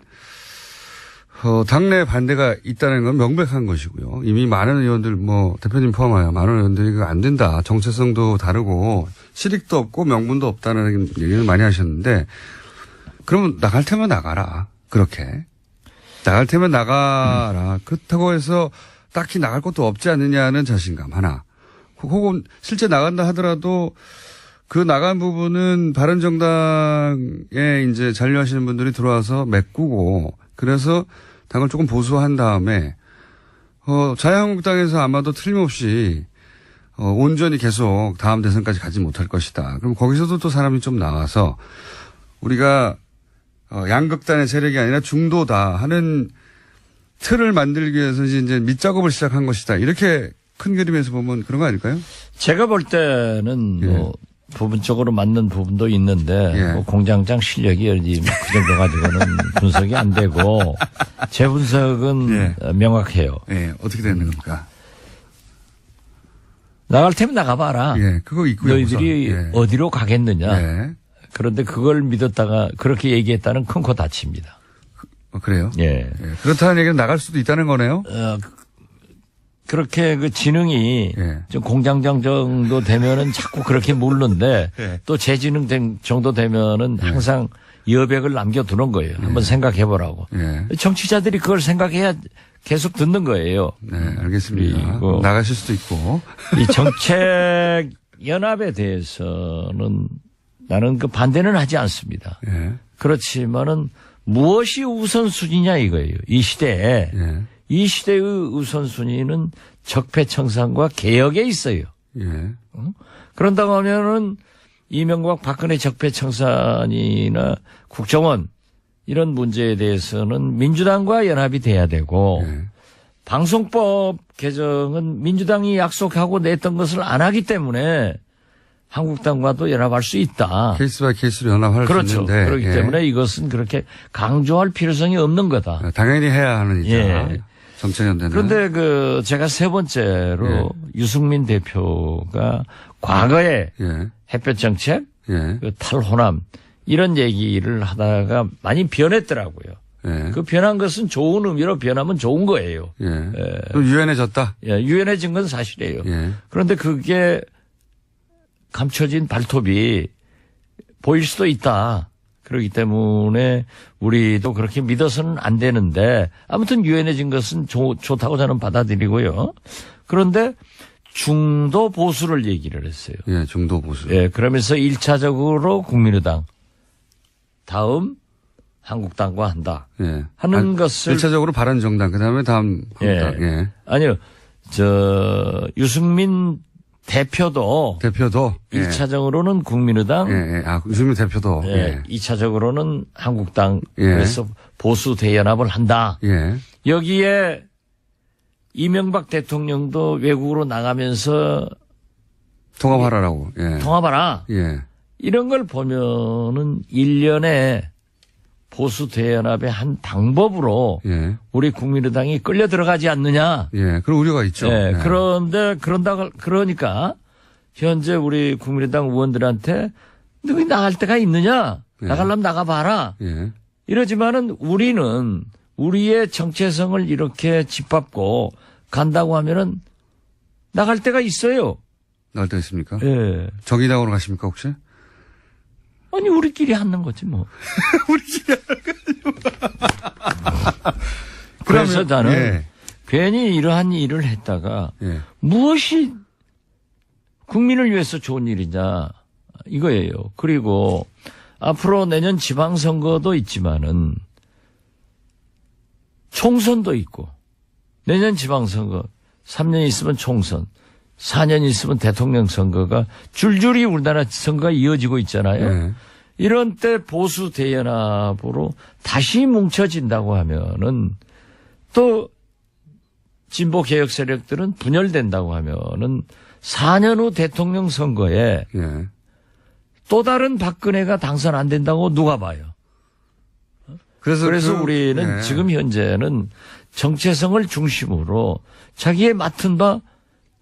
당내 반대가 있다는 건 명백한 것이고요. 이미 많은 의원들, 대표님 포함하여 많은 의원들이 그거 안 된다. 정체성도 다르고, 실익도 없고, 명분도 없다는 얘기를 많이 하셨는데, 그러면 나갈 테면 나가라. 그렇게. 나갈 테면 나가라. 그렇다고 해서 딱히 나갈 것도 없지 않느냐는 자신감 하나. 혹은 실제 나간다 하더라도 그 나간 부분은 바른정당에 이제 잔류하시는 분들이 들어와서 메꾸고 그래서 당을 조금 보수한 다음에 자유한국당에서 아마도 틀림없이 온전히 계속 다음 대선까지 가지 못할 것이다. 그럼 거기서도 또 사람이 좀 나와서 우리가 양극단의 세력이 아니라 중도다 하는 틀을 만들기 위해서 이제 밑작업을 시작한 것이다. 이렇게 큰 그림에서 보면 그런 거 아닐까요? 제가 볼 때는 부분적으로 맞는 부분도 있는데 공장장 실력이 그 정도 가지고는 분석이 안 되고 제 분석은 명확해요. 어떻게 되는 겁니까? 나갈 테면 나가봐라. 그거 있고요. 너희들이 어디로 가겠느냐. 그런데 그걸 믿었다가 그렇게 얘기했다는 큰 코 다칩니다. 그래요? 그렇다는 얘기는 나갈 수도 있다는 거네요? 그렇게 그 지능이 좀 공장장 정도 되면은 자꾸 그렇게 묻는데 또 재지능 정도 되면은 항상 여백을 남겨두는 거예요. 한번 생각해 보라고. 정치자들이 그걸 생각해야 계속 듣는 거예요. 알겠습니다. 나가실 수도 있고. 이 정책 연합에 대해서는 나는 그 반대는 하지 않습니다. 그렇지만은 무엇이 우선순위냐 이거예요. 이 시대에. 이 시대의 우선순위는 적폐청산과 개혁에 있어요. 그런다고 하면은 이명박 박근혜 적폐청산이나 국정원 이런 문제에 대해서는 민주당과 연합이 돼야 되고 방송법 개정은 민주당이 약속하고 냈던 것을 안 하기 때문에 한국당과도 연합할 수 있다. 케이스 바이 케이스로 연합할 수 있는데. 그렇기 때문에 이것은 그렇게 강조할 필요성이 없는 거다. 당연히 해야 하는 일이다. 정책연대는. 그런데 제가 세 번째로 유승민 대표가 과거에 햇볕 정책, 그 탈호남 이런 얘기를 하다가 많이 변했더라고요. 그 변한 것은 좋은 의미로 변하면 좋은 거예요. 좀 유연해졌다? 유연해진 건 사실이에요. 그런데 그게 감춰진 발톱이 보일 수도 있다. 그렇기 때문에 우리도 그렇게 믿어서는 안 되는데 아무튼 유연해진 것은 좋다고 저는 받아들이고요. 그런데 중도 보수를 얘기를 했어요. 중도 보수. 그러면서 1차적으로 국민의당 다음 한국당과 한다. 하는 것을 1차적으로 바른정당 그다음에 다음 한국당. 아니요. 유승민 대표도 1차적으로는 국민의당, 유승민 대표도 2차적으로는 한국당 그래서 보수 대연합을 한다. 여기에 이명박 대통령도 외국으로 나가면서 통합하라라고. 통합하라. 이런 걸 보면은 일련의 보수 대연합의 한 방법으로 우리 국민의당이 끌려 들어가지 않느냐. 그런 우려가 있죠. 그런데 그러니까 현재 우리 국민의당 의원들한테 너희 나갈 데가 있느냐. 나가려면 나가봐라. 이러지만은 우리는 우리의 정체성을 이렇게 짓밟고 간다고 하면은 나갈 데가 있어요. 나갈 데가 있습니까? 정의당으로 가십니까 혹시? 아니 우리끼리 하는 거지 뭐. 우리끼리 하는 거지. 그래서 나는 괜히 이러한 일을 했다가 무엇이 국민을 위해서 좋은 일이냐 이거예요. 그리고 앞으로 내년 지방선거도 있지만은 총선도 있고 내년 지방선거 3년 있으면 총선 4년 있으면 대통령 선거가 줄줄이 우리나라 선거가 이어지고 있잖아요. 이런 때 보수 대연합으로 다시 뭉쳐진다고 하면은 또 진보 개혁 세력들은 분열된다고 하면은 4년 후 대통령 선거에 또 다른 박근혜가 당선 안 된다고 누가 봐요. 그래서 우리는 지금 현재는 정체성을 중심으로 자기의 맡은 바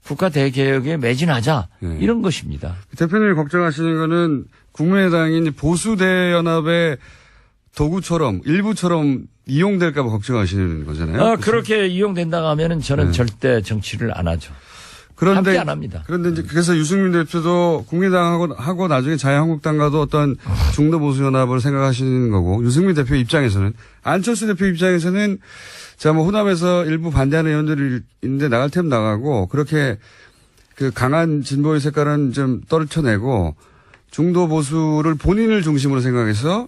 국가 대개혁에 매진하자 네. 이런 것입니다. 대표님이 걱정하시는 거는 국민의당이 이제 보수대연합의 도구처럼 일부처럼 이용될까 봐 걱정하시는 거잖아요. 그렇게 이용된다고 하면은 저는 네. 절대 정치를 안 하죠. 그런데 함께 안 합니다. 그런데 이제 그래서 유승민 대표도 국민의당하고 나중에 자유한국당과도 어떤 중도 보수 연합을 생각하시는 거고 유승민 대표 입장에서는 안철수 대표 입장에서는 자 뭐 호남에서 일부 반대하는 의원들이 있는데 나갈 테면 나가고 그렇게 그 강한 진보의 색깔은 좀 떨쳐내고 중도 보수를 본인을 중심으로 생각해서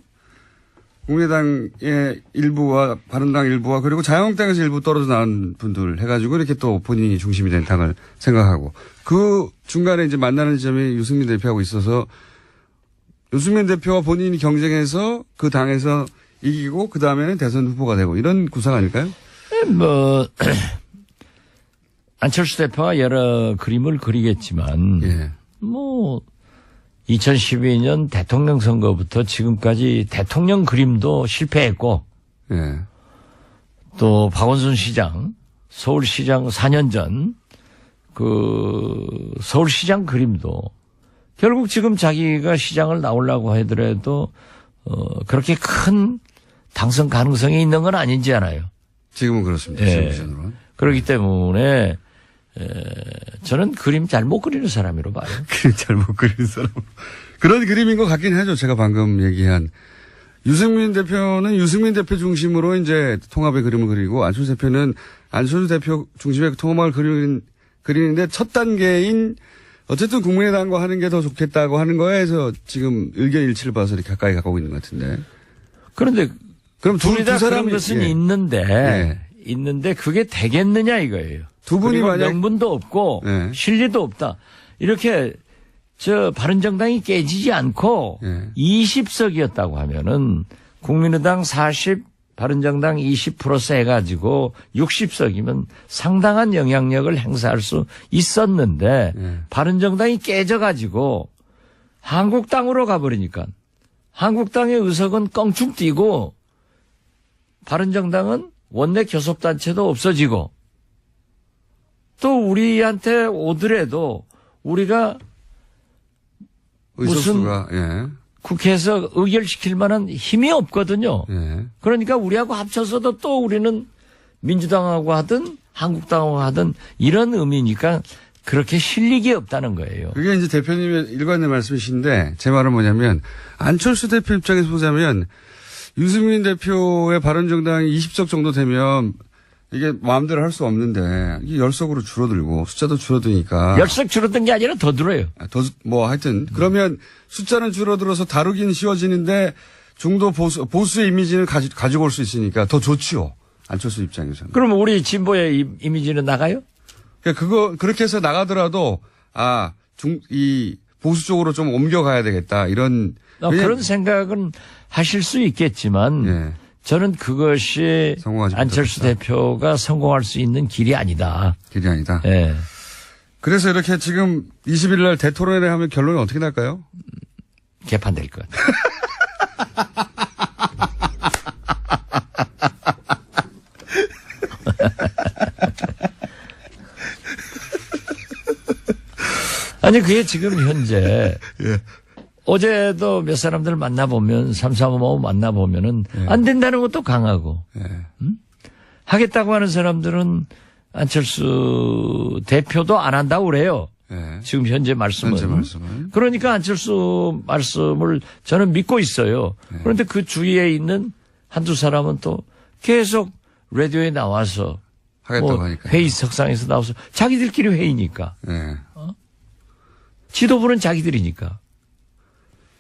국민의당의 일부와 바른당 일부와 그리고 자유한국당에서 일부 떨어져 나온 분들 해가지고 이렇게 또 본인이 중심이 된 당을 생각하고 그 중간에 이제 만나는 지점이 유승민 대표하고 있어서 유승민 대표와 본인이 경쟁해서 그 당에서 이기고 그 다음에는 대선 후보가 되고 이런 구상 아닐까요? 뭐 안철수 대표가 여러 그림을 그리겠지만 예. 뭐 2012년 대통령 선거부터 지금까지 대통령 그림도 실패했고 예. 또 박원순 시장 서울시장 4년 전 그 서울시장 그림도 결국 지금 자기가 시장을 나오려고 하더라도 그렇게 큰 당선 가능성이 있는 건 아닌지 알아요. 지금은 그렇습니다. 예. 지금 기준으로는. 그렇기 때문에 저는 그림 잘 못 그리는 사람으로 봐요. 그림 잘못 그리는 사람. 그런 그림인 것 같긴 하죠. 제가 방금 얘기한. 유승민 대표는 유승민 대표 중심으로 이제 통합의 그림을 그리고 안철수 대표는 안철수 대표 중심의 통합을 그리는데 첫 단계인 어쨌든 국민의당과 하는 게 더 좋겠다고 하는 거에서 지금 의견 일치를 봐서 이렇게 가까이 가까고 있는 것 같은데. 그런데 그럼 둘 다 두 그런 사람이 것은 예. 있는데 있는데 그게 되겠느냐 이거예요. 두 분이 그리고 만약 명분도 없고 예. 실리도 없다. 이렇게 저 바른정당이 깨지지 않고 예. 20석이었다고 하면은 국민의당 40, 바른정당 20 플러스 해가지고 60석이면 상당한 영향력을 행사할 수 있었는데 예. 바른정당이 깨져가지고 한국당으로 가버리니까 한국당의 의석은 껑충 뛰고 바른정당은 원내 교섭단체도 없어지고 또 우리한테 오더라도 우리가 의석수가 예. 국회에서 의결시킬 만한 힘이 없거든요. 예. 그러니까 우리하고 합쳐서도 또 우리는 민주당하고 하든 한국당하고 하든 이런 의미니까 그렇게 실력이 없다는 거예요. 그게 이제 대표님의 일관된 말씀이신데 제 말은 뭐냐면 안철수 대표 입장에서 보자면 유승민 대표의 바른정당이 20석 정도 되면 이게 마음대로 할 수 없는데 이게 10석으로 줄어들고 숫자도 줄어드니까 10석 줄어든 게 아니라 더 들어요. 뭐 하여튼 그러면 숫자는 줄어들어서 다루기는 쉬워지는데 중도 보수의 이미지는 가지고 올 수 있으니까 더 좋지요. 안철수 입장에서는. 그러면 우리 진보의 이미지는 나가요? 그러니까 그렇게 해서 나가더라도 이 보수 쪽으로 좀 옮겨가야 되겠다 이런 그런 생각은 하실 수 있겠지만 예. 저는 그것이 성공하지 안철수 못했다. 대표가 성공할 수 있는 길이 아니다. 길이 아니다. 예. 그래서 이렇게 지금 20일 날 대토론회 하면 결론이 어떻게 날까요? 개판될 것 같아요. 아니 그게 지금 현재 어제도 몇 사람들 만나보면 삼삼오오 만나보면은 안 된다는 것도 강하고 하겠다고 하는 사람들은 안철수 대표도 안 한다고 그래요. 지금 현재 말씀은. 그러니까 안철수 말씀을 저는 믿고 있어요. 그런데 그 주위에 있는 한두 사람은 또 계속 라디오에 나와서 하겠다고 하니까. 회의 석상에서 나와서 자기들끼리 회의니까. 네. 지도부는 자기들이니까.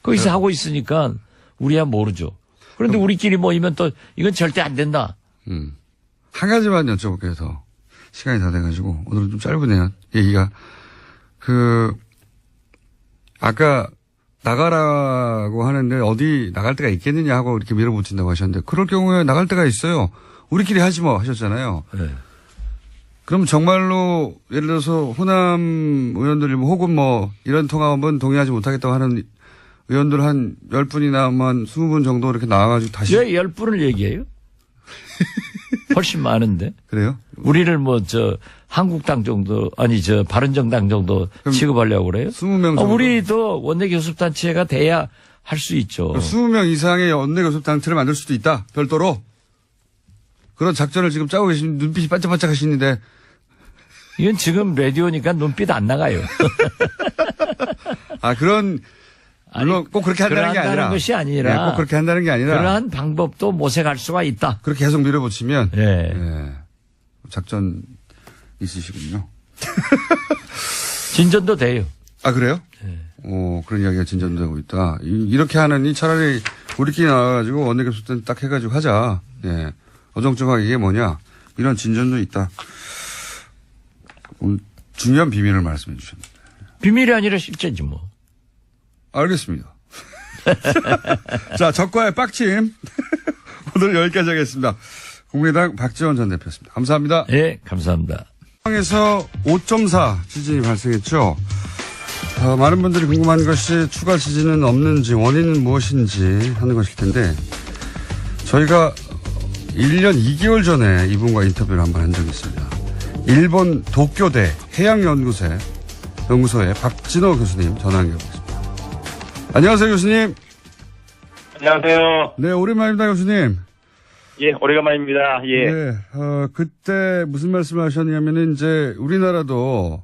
거기서 하고 있으니까 우리야 모르죠. 그런데 우리끼리 모이면 또 이건 절대 안 된다. 한 가지만 여쭤볼게요, 더. 시간이 다 돼가지고. 오늘은 좀 짧으네요. 얘기가. 아까 나가라고 하는데 어디 나갈 데가 있겠느냐 하고 이렇게 밀어붙인다고 하셨는데 그럴 경우에 나갈 데가 있어요. 우리끼리 하지 뭐 하셨잖아요. 네. 그럼 정말로 예를 들어서 호남 의원들이 혹은 이런 통합은 동의하지 못하겠다고 하는 의원들 한 10분이나 한 20분 정도 이렇게 나와가지고 다시. 왜 10분을 얘기해요? 훨씬 많은데. 그래요? 우리를 한국당 정도, 바른정당 정도 취급하려고 그래요? 20명 정도? 우리도 원내교섭단체가 돼야 할 수 있죠. 20명 이상의 원내교섭단체를 만들 수도 있다. 별도로. 그런 작전을 지금 짜고 계신 눈빛이 반짝반짝 하시는데. 이건 지금 라디오니까 눈빛 안 나가요. 물론 꼭 그렇게 한다는 게 아니라. 것이 아니라. 꼭 그렇게 한다는 게 아니라. 그러한 방법도 모색할 수가 있다. 그렇게 계속 밀어붙이면. 예. 작전 있으시군요. 진전도 돼요. 아, 그래요? 예. 그런 이야기가 진전되고 있다. 이렇게 하느니 차라리 우리끼리 나와가지고 원내교섭단 딱 해가지고 하자. 예. 어정쩡하게 이게 뭐냐. 이런 진전도 있다. 중요한 비밀을 말씀해 주셨는데. 비밀이 아니라 실제지 뭐. 알겠습니다. 자, 적과의 빡침. 오늘 여기까지 하겠습니다. 국민의당 박지원 전 대표였습니다. 감사합니다. 예, 감사합니다. 에서 5.4 지진이 발생했죠. 많은 분들이 궁금한 것이 추가 지진은 없는지 원인은 무엇인지 하는 것일 텐데 저희가 1년 2개월 전에 이분과 인터뷰를 한번 한 적이 있습니다. 일본 도쿄대 해양연구소의 박진호 교수님 전화 연결하겠습니다. 안녕하세요, 교수님. 안녕하세요. 네, 오랜만입니다, 교수님. 예, 오래간만입니다. 예. 네, 그때 무슨 말씀을 하셨냐면은 이제 우리나라도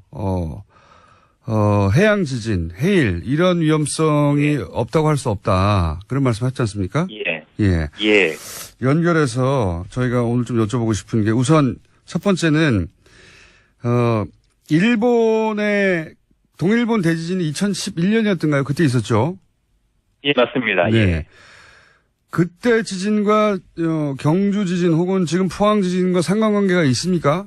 해양 지진, 해일 이런 위험성이 없다고 할 수 없다. 그런 말씀 하셨지 않습니까? 예. 예. 예. 연결해서 저희가 오늘 좀 여쭤보고 싶은 게 우선 첫 번째는 동일본 대지진이 2011년이었던가요? 그때 있었죠? 예, 맞습니다. 네. 예. 그때 지진과 경주 지진 혹은 지금 포항 지진과 상관관계가 있습니까?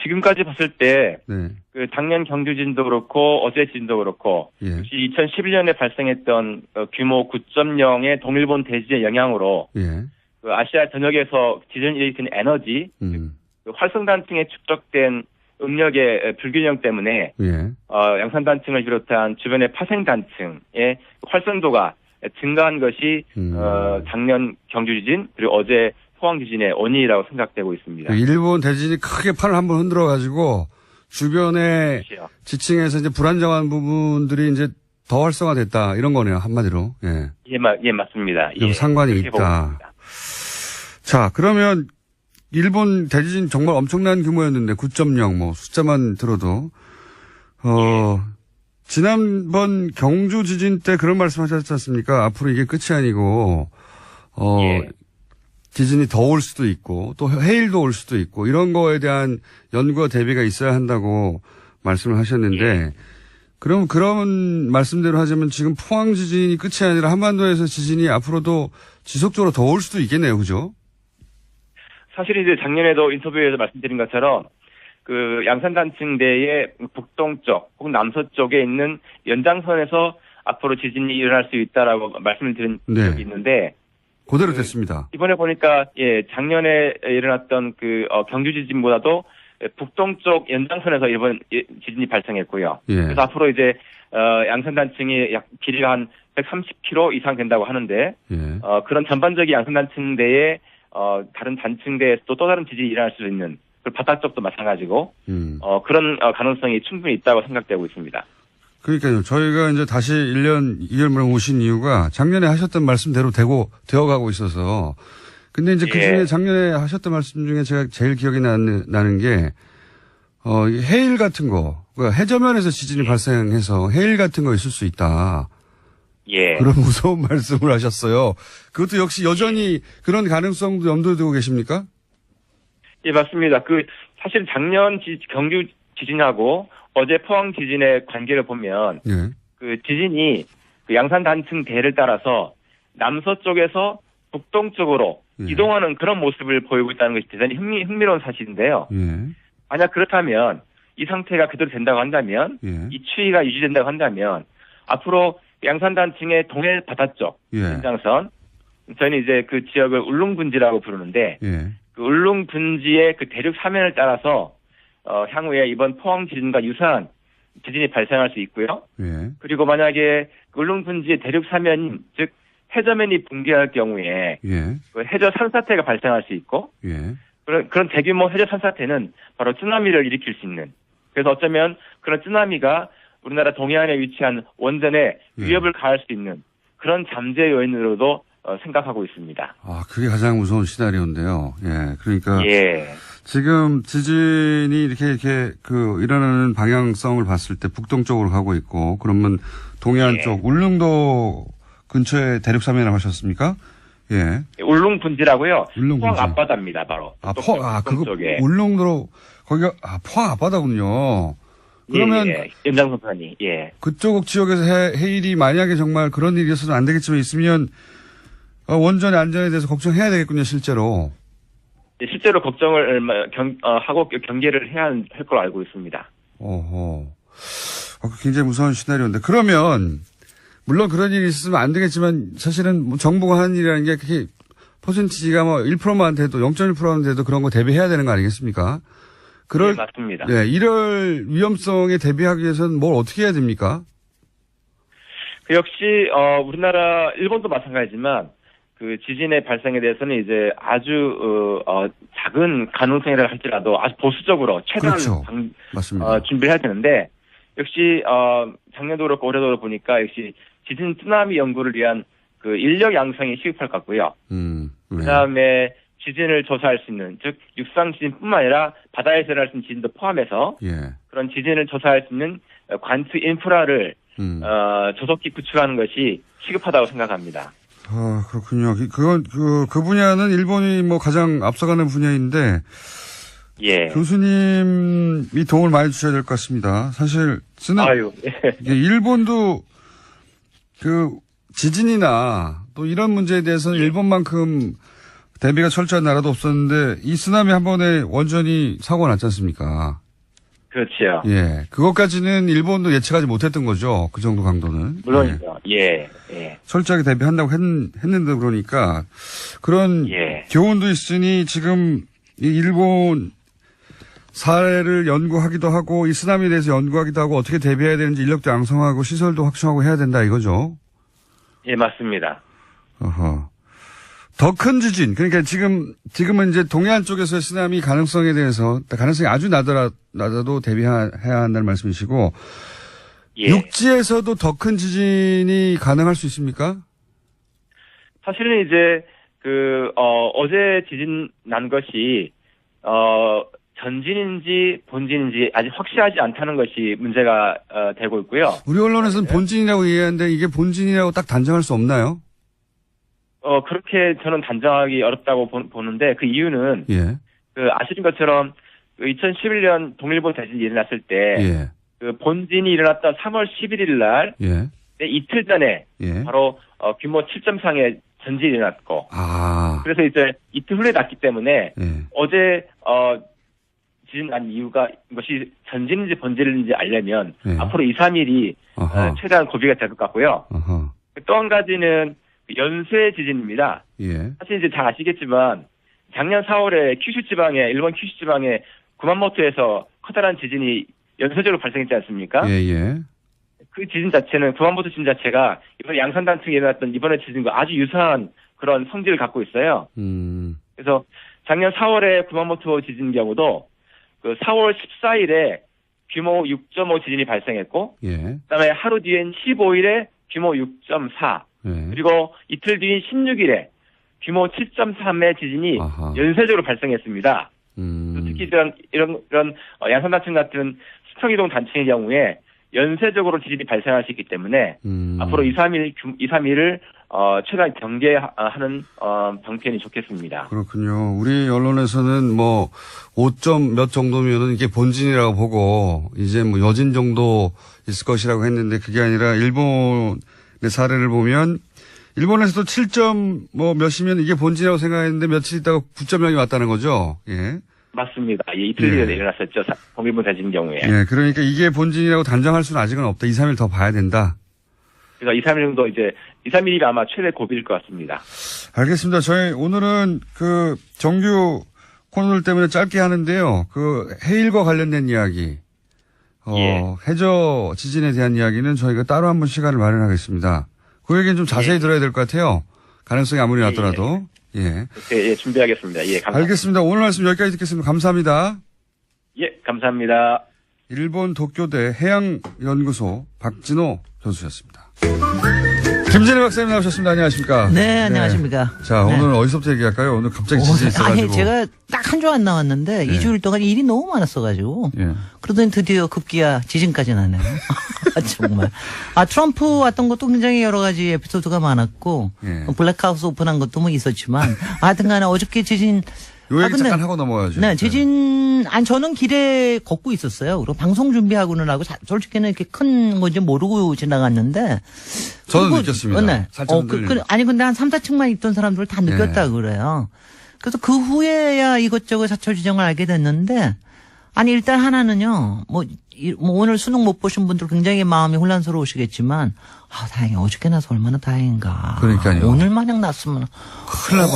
지금까지 봤을 때, 네. 작년 경주 지진도 그렇고, 어제 지진도 그렇고, 예. 역시 2011년에 발생했던 규모 9.0의 동일본 대지진의 영향으로, 예. 아시아 전역에서 지진을 일으키는 에너지, 활성단층에 축적된 응력의 불균형 때문에, 예. 양산단층을 비롯한 주변의 파생단층의 활성도가 증가한 것이, 작년 경주 지진, 그리고 어제 포항 지진의 원인이라고 생각되고 있습니다. 일본 대지진이 크게 판을 한번 흔들어 가지고 주변의 그렇죠. 지층에서 이제 불안정한 부분들이 이제 더 활성화됐다 이런 거네요, 한마디로. 예. 예, 맞습니다. 예. 상관이 그렇게 보고 있다. 있습니다. 자, 그러면 일본 대지진 정말 엄청난 규모였는데 9.0 숫자만 들어도 지난번 경주 지진 때 그런 말씀하셨지 않습니까? 앞으로 이게 끝이 아니고 예. 지진이 더 올 수도 있고 또 해일도 올 수도 있고 이런 거에 대한 연구와 대비가 있어야 한다고 말씀을 하셨는데 예. 그럼 그런 말씀대로 하자면 지금 포항 지진이 끝이 아니라 한반도에서 지진이 앞으로도 지속적으로 더 올 수도 있겠네요. 그죠? 사실 이제 작년에도 인터뷰에서 말씀드린 것처럼 양산단층대의 북동쪽 혹은 남서쪽에 있는 연장선에서 앞으로 지진이 일어날 수 있다라고 말씀을 드린 네. 적이 있는데 그대로 됐습니다. 이번에 보니까 작년에 일어났던 경주 지진보다도 북동쪽 연장선에서 이번 지진이 발생했고요. 예. 그래서 앞으로 이제 양산단층이 약 길이가 한 130km 이상 된다고 하는데 예. 그런 전반적인 양산단층대의 다른 단층대에서도 또 다른 지진이 일어날 수 있는 그리고 바다 쪽도 마찬가지고 그런 가능성이 충분히 있다고 생각되고 있습니다. 그러니까요. 저희가 이제 다시 1년 2개월 만에 오신 이유가 작년에 하셨던 말씀대로 되어가고 있어서 근데 이제 그 중에 작년에 하셨던 말씀 중에 제가 제일 기억이 나는 게 해일 같은 거, 그러니까 해저면에서 지진이 발생해서 해일 같은 거 있을 수 있다. 예. 그런 무서운 말씀을 하셨어요. 그것도 역시 여전히 그런 가능성도 염두에 두고 계십니까? 예, 맞습니다. 사실 작년 경주 지진하고 어제 포항 지진의 관계를 보면, 예. 지진이 양산 단층 대를 따라서 남서쪽에서 북동쪽으로 이동하는 그런 모습을 보이고 있다는 것이 대단히 흥미로운 사실인데요. 예. 만약 그렇다면, 이 상태가 그대로 된다고 한다면, 예. 이 추이가 유지된다고 한다면, 앞으로 양산 단층의 동해 바다 쪽, 연장선, 저희는 이제 그 지역을 울릉분지라고 부르는데, 예. 그 울릉분지의 대륙 사면을 따라서 향후에 이번 포항 지진과 유사한 지진이 발생할 수 있고요. 예. 그리고 만약에 울릉분지의 대륙 사면, 즉 해저면이 붕괴할 경우에 예. 그 해저 산사태가 발생할 수 있고 예. 그런 대규모 해저 산사태는 바로 쓰나미를 일으킬 수 있는 그래서 어쩌면 그런 쓰나미가 우리나라 동해안에 위치한 원전에 위협을 가할 수 있는 그런 잠재 요인으로도 생각하고 있습니다. 아, 그게 가장 무서운 시나리오인데요. 예. 그러니까. 예. 지금 지진이 이렇게 일어나는 방향성을 봤을 때 북동쪽으로 가고 있고, 그러면 동해안 예. 쪽, 울릉도 근처에 대륙삼해라고 하셨습니까? 예. 울릉 분지라고요. 울릉 포항 분지. 앞바다입니다, 바로. 그거, 쪽에. 울릉도로, 거기가, 포항 앞바다군요. 그러면 예. 연장선판이, 예. 그쪽 지역에서 해일이 만약에 정말 그런 일이 있어서는 안 되겠지만 있으면, 원전의 안전에 대해서 걱정해야 되겠군요, 실제로. 실제로 걱정을 하고 경계를 해야 할 걸로 알고 있습니다. 어허. 굉장히 무서운 시나리오인데. 그러면, 물론 그런 일이 있으면 안 되겠지만, 사실은 뭐 정부가 하는 일이라는 게 그렇게 퍼센티지가 뭐 1%만 돼도, 0.1%만 돼도 그런 거 대비해야 되는 거 아니겠습니까? 네, 맞습니다. 네, 이럴 위험성에 대비하기 위해서는 뭘 어떻게 해야 됩니까? 그 역시, 우리나라, 일본도 마찬가지지만, 그 지진의 발생에 대해서는 이제 아주 작은 가능성이라 할지라도 아주 보수적으로 최대한 그렇죠. 맞습니다. 준비를 해야 되는데 역시 작년도 그렇고 올해도 보니까 역시 지진 쓰나미 연구를 위한 그 인력 양성이 시급할 것 같고요. 네. 그다음에 지진을 조사할 수 있는 즉 육상 지진뿐만 아니라 바다에서 일어날 수 있는 지진도 포함해서 예. 그런 지진을 조사할 수 있는 관트 인프라를 조속히 구축하는 것이 시급하다고 생각합니다. 아, 그렇군요. 그 분야는 일본이 뭐 가장 앞서가는 분야인데, 예. 교수님이 도움을 많이 주셔야 될 것 같습니다. 사실, 예. 일본도 지진이나 또 이런 문제에 대해서는 일본만큼 대비가 철저한 나라도 없었는데, 이 쓰나미 한 번에 원전이 사고가 났지 않습니까? 그렇죠. 예. 그것까지는 일본도 예측하지 못했던 거죠. 그 정도 강도는. 물론이죠. 예. 예. 철저하게 대비한다고 했는데 그러니까 그런 예. 교훈도 있으니 지금 이 일본 사례를 연구하기도 하고 이 쓰나미에 대해서 연구하기도 하고 어떻게 대비해야 되는지 인력도 양성하고 시설도 확충하고 해야 된다 이거죠. 예, 맞습니다. 어허. 더 큰 지진, 그러니까 지금은 이제 동해안 쪽에서의 쓰나미 가능성에 대해서, 가능성이 아주 낮아도 대비해야 한다는 말씀이시고, 예. 육지에서도 더 큰 지진이 가능할 수 있습니까? 사실은 이제, 어제 지진 난 것이, 전진인지 본진인지 아직 확실하지 않다는 것이 문제가, 되고 있고요. 우리 언론에서는 본진이라고 얘기하는데 이게 본진이라고 딱 단정할 수 없나요? 그렇게 저는 단정하기 어렵다고 보는데 그 이유는 예. 아시는 것처럼 2011년 동일본 대진이 일어났을 때 예. 그 본진이 일어났던 3월 11일 날 예. 이틀 전에 예. 바로 규모 7.3의 전진이 일어났고 그래서 이제 이틀 후에 났기 때문에 예. 어제 지진 난 이유가 이것이 전진인지 본진인지 알려면 예. 앞으로 2, 3일이 최대한 고비가 될 것 같고요. 또 한 가지는 연쇄 지진입니다. 예. 사실 이제 잘 아시겠지만 작년 4월에 일본 큐슈 지방에 구만모토에서 커다란 지진이 연쇄적으로 발생했지 않습니까? 예. 그 지진 자체는 구만모토 지진 자체가 이번 양산단층에 일어났던 이번의 지진과 아주 유사한 그런 성질을 갖고 있어요. 그래서 작년 4월에 구만모토 지진 경우도 그 4월 14일에 규모 6.5 지진이 발생했고, 예. 그다음에 하루 뒤엔 15일에 규모 6.4. 예. 그리고 이틀 뒤인 16일에 규모 7.3의 지진이 연쇄적으로 발생했습니다. 특히 이런 양산단층 같은 수평이동 단층의 경우에 연쇄적으로 지진이 발생할 수 있기 때문에 앞으로 2, 3일을 최대한 경계하는 방편이 좋겠습니다. 그렇군요. 우리 언론에서는 뭐 5점 몇 정도면은 이게 본진이라고 보고 이제 뭐 여진 정도 있을 것이라고 했는데 그게 아니라 일본의 사례를 보면 일본에서도 7점 뭐 몇이면 이게 본진이라고 생각했는데 며칠 있다가 9.0이 왔다는 거죠. 예. 맞습니다. 이틀 뒤에 일어났었죠. 동일본 대진 경우에. 예. 그러니까 이게 본진이라고 단정할 수는 아직은 없다. 2, 3일 더 봐야 된다. 그래서 2, 3일 정도 2, 3일이 아마 최대 고비일 것 같습니다. 알겠습니다. 저희 오늘은 그 정규 코너들 때문에 짧게 하는데요. 그 해일과 관련된 이야기, 해저 지진에 대한 이야기는 저희가 따로 한번 시간을 마련하겠습니다. 그 얘기는 좀 자세히 들어야 될 것 같아요. 가능성이 아무리 낮더라도. 예. 예, 준비하겠습니다. 예, 감사합니다. 알겠습니다. 오늘 말씀 여기까지 듣겠습니다. 감사합니다. 예, 감사합니다. 일본 도쿄대 해양연구소 박진호 교수였습니다. 김진애 박사님 나오셨습니다. 안녕하십니까? 네, 안녕하십니까. 자, 네. 오늘 어디서부터 얘기할까요? 오늘 갑자기 지진이 있어가지고. 아니, 제가 딱 한 주 안 나왔는데 네. 2주일 동안 일이 너무 많았어가지고. 예. 그러더니 드디어 급기야 지진까지 나네요. 정말. 트럼프 왔던 것도 굉장히 여러 가지 에피소드가 많았고. 예. 블랙하우스 오픈한 것도 뭐 있었지만. 하여튼 간에 어저께 지진. 요 얘기 근데- 잠깐 하고 넘어가야죠. 네, 지진, 저는 길에 걷고 있었어요. 그리고 방송 준비하고는 하고, 솔직히는 이렇게 큰 건지 모르고 지나갔는데. 저는 그리고- 느꼈습니다. 네. 살짝 흔들리는. 아니, 근데 한 3, 4층만 있던 사람들 다 느꼈다 그래요. 그래서 그 후에야 이것저것 사철 지정을 알게 됐는데, 아니, 일단 하나는요, 뭐 오늘 수능 못 보신 분들 굉장히 마음이 혼란스러우시겠지만, 다행히 어저께 나서 얼마나 다행인가. 그러니까요. 오늘 마냥 났으면, 큰일 날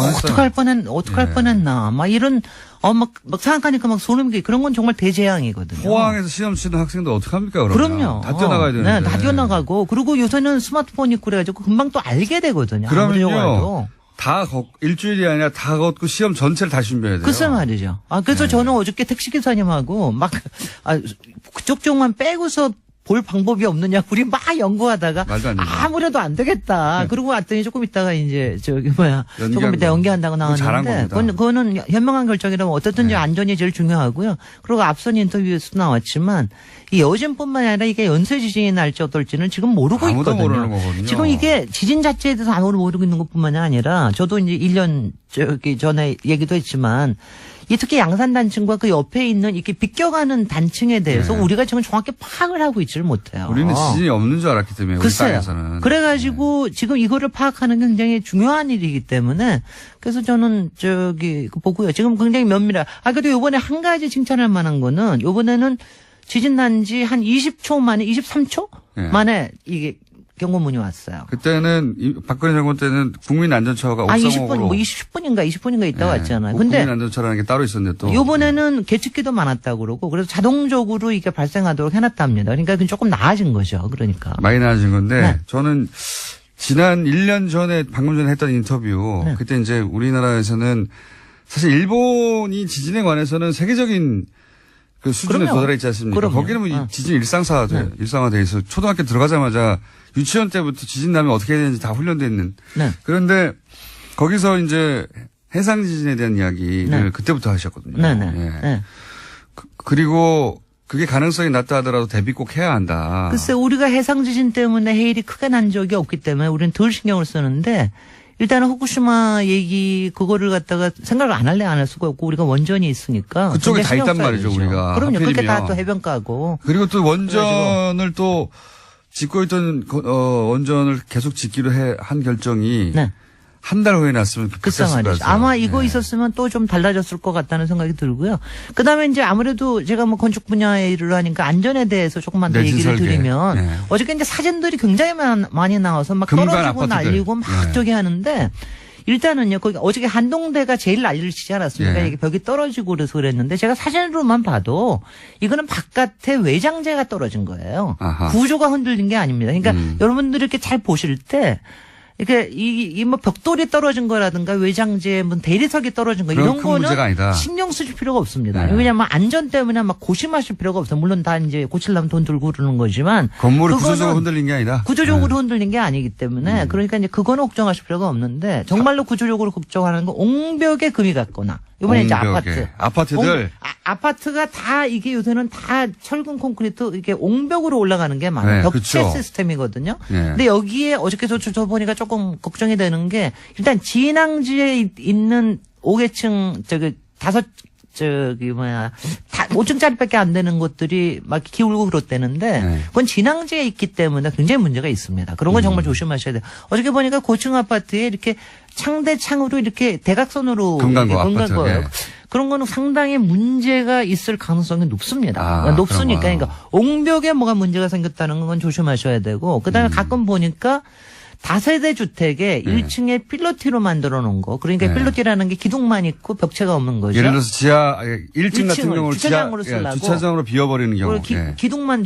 뻔했어요. 어떡할 뻔했나. 막 이런, 막 생각하니까 막 소름이 끼. 그런 건 정말 대재앙이거든요. 포항에서 시험 치는 학생들 어떡합니까, 그러면? 그럼요. 다 뛰어나가야 되는데. 네, 다 뛰어나가고. 그리고 요새는 스마트폰 있고 그래가지고 금방 또 알게 되거든요. 아무리 그러면요. 좋아도. 일주일이 아니라 다 걷고 시험 전체를 다 준비해야 돼요. 글쎄 말이죠. 그래서 네. 저는 어저께 택시기사님하고 막, 그쪽 쪽만 빼고서 볼 방법이 없느냐. 우리 막 연구하다가. 말도 안 되죠. 아무래도 안 되겠다. 그러고 왔더니 조금 있다가 이제 조금 이따 연기한다고 잘한 나왔는데. 겁니다. 그거는 현명한 결정이라면 어떻든지 안전이 제일 중요하고요. 그리고 앞선 인터뷰에서도 나왔지만 이 여진뿐만 아니라 이게 연쇄 지진이 날지 어떨지는 지금 모르고 아무도 있거든요. 모르는 거거든요. 지금 이게 지진 자체에 대해서 아무도 모르고 있는 것뿐만이 아니라 저도 이제 1년 전에 얘기도 했지만 이 특히 양산 단층과 그 옆에 있는 이렇게 비껴가는 단층에 대해서 네. 우리가 지금 정확히 파악을 하고 있지를 못해요. 우리는 지진이 없는 줄 알았기 때문에. 우리 글쎄요. 땅에서는. 그래가지고 지금 이거를 파악하는 게 굉장히 중요한 일이기 때문에 그래서 저는 보고요. 지금 굉장히 면밀하. 그래도 요번에 한 가지 칭찬할 만한 거는 요번에는 지진 난 지 한 20초 만에 23초 네. 만에 이게 경고문이 왔어요. 그때는 박근혜 정권 때는 국민안전처가 옥상옥으로 20분인가 있다 왔잖아요. 그 근데 국민안전처라는 게 따로 있었는데 또 요번에는 계측기도 많았다고 그러고 그래서 자동적으로 이게 발생하도록 해놨답니다. 그러니까 그건 조금 나아진 거죠. 그러니까. 많이 나아진 건데 네. 저는 지난 1년 전에 방금 전에 했던 인터뷰 네. 그때 이제 우리나라에서는 사실 일본이 지진에 관해서는 세계적인 그 수준에 그럼요. 도달해 있지 않습니까? 그럼요. 거기는 뭐 지진 일상화돼 있어. 초등학교 들어가자마자 유치원 때부터 지진 나면 어떻게 해야 되는지 다 훈련돼 있는. 네. 그런데 거기서 이제 해상 지진에 대한 이야기를 네. 그때부터 하셨거든요. 네네. 예. 네. 그리고 그게 가능성이 낮다 하더라도 대비 꼭 해야 한다. 글쎄 우리가 해상 지진 때문에 해일이 크게 난 적이 없기 때문에 우리는 덜 신경을 쓰는데 일단은 후쿠시마 얘기 그거를 갖다가 생각을 안 할 수가 없고 우리가 원전이 있으니까 그쪽에 다 굉장히 있단 신경 말이죠, 써야죠. 우리가. 그럼요. 그렇게 하필이면. 다 또 해변가고. 그리고 또 원전을 또 짓고 있던 원전을 계속 짓기로 한 결정이 네. 한 달 후에 났으면 글쎄 말이죠. 아마 이거 있었으면 또 좀 달라졌을 것 같다는 생각이 들고요. 그다음에 이제 아무래도 제가 뭐 건축 분야에 일을 하니까 안전에 대해서 조금만 더 내진 얘기를 설계. 드리면 네. 어저께 이제 사진들이 굉장히 많이 나와서 막 금관 떨어지고 아파트들. 날리고 막 네. 저기 하는데 일단은요, 거기 어저께 한동대가 제일 난리를 치지 않았습니까? 예. 이게 벽이 떨어지고 그래서 그랬는데 제가 사진으로만 봐도 이거는 바깥에 외장재가 떨어진 거예요. 아하. 구조가 흔들린 게 아닙니다. 그러니까 여러분들이 이렇게 잘 보실 때 이렇게 뭐 벽돌이 떨어진 거라든가 외장재, 뭐 대리석이 떨어진 거 그런 이런 큰 문제가 거는 아니다. 신경 쓰실 필요가 없습니다. 네. 왜냐하면 안전 때문에 막 고심하실 필요가 없어요. 물론 다 이제 고치려면 돈 들고 그러는 거지만 건물이 그거는 구조적으로 흔들린 게 아니다. 구조적으로 흔들린 게 아니기 때문에 그러니까 이제 그거는 걱정하실 필요가 없는데 정말로 구조적으로 걱정하는 건 옹벽에 금이 갔거나 이번에 이제 옹벽에. 아파트들. 아파트가 다 이게 요새는 다 철근 콘크리트 이게 옹벽으로 올라가는 게 많아요. 네, 벽체 그쵸. 시스템이거든요. 네. 근데 여기에 어저께 저 보니까 조금 걱정이 되는 게 일단 진앙지에 있는 5계층 저기 5층짜리밖에 안 되는 것들이 막 기울고 그렇다는데 네. 그건 진앙지에 있기 때문에 굉장히 문제가 있습니다. 그런 건 정말 조심하셔야 돼요. 어저께 보니까 고층 아파트에 이렇게 창대창으로 이렇게 대각선으로 금강구 이렇게 아파트, 거예요. 예. 그런 거는 상당히 문제가 있을 가능성이 높습니다. 아, 높으니까 그런 거. 그러니까 옹벽에 뭐가 문제가 생겼다는 건 조심하셔야 되고 그다음에 가끔 보니까 다세대 주택에 1층에 필로티로 만들어 놓은 거. 그러니까 필로티라는 게 기둥만 있고 벽체가 없는 거죠. 예를 들어서 지하 1층 같은 경우는 주차장으로 쓰려고. 주차장으로 비워버리는 경우. 기둥만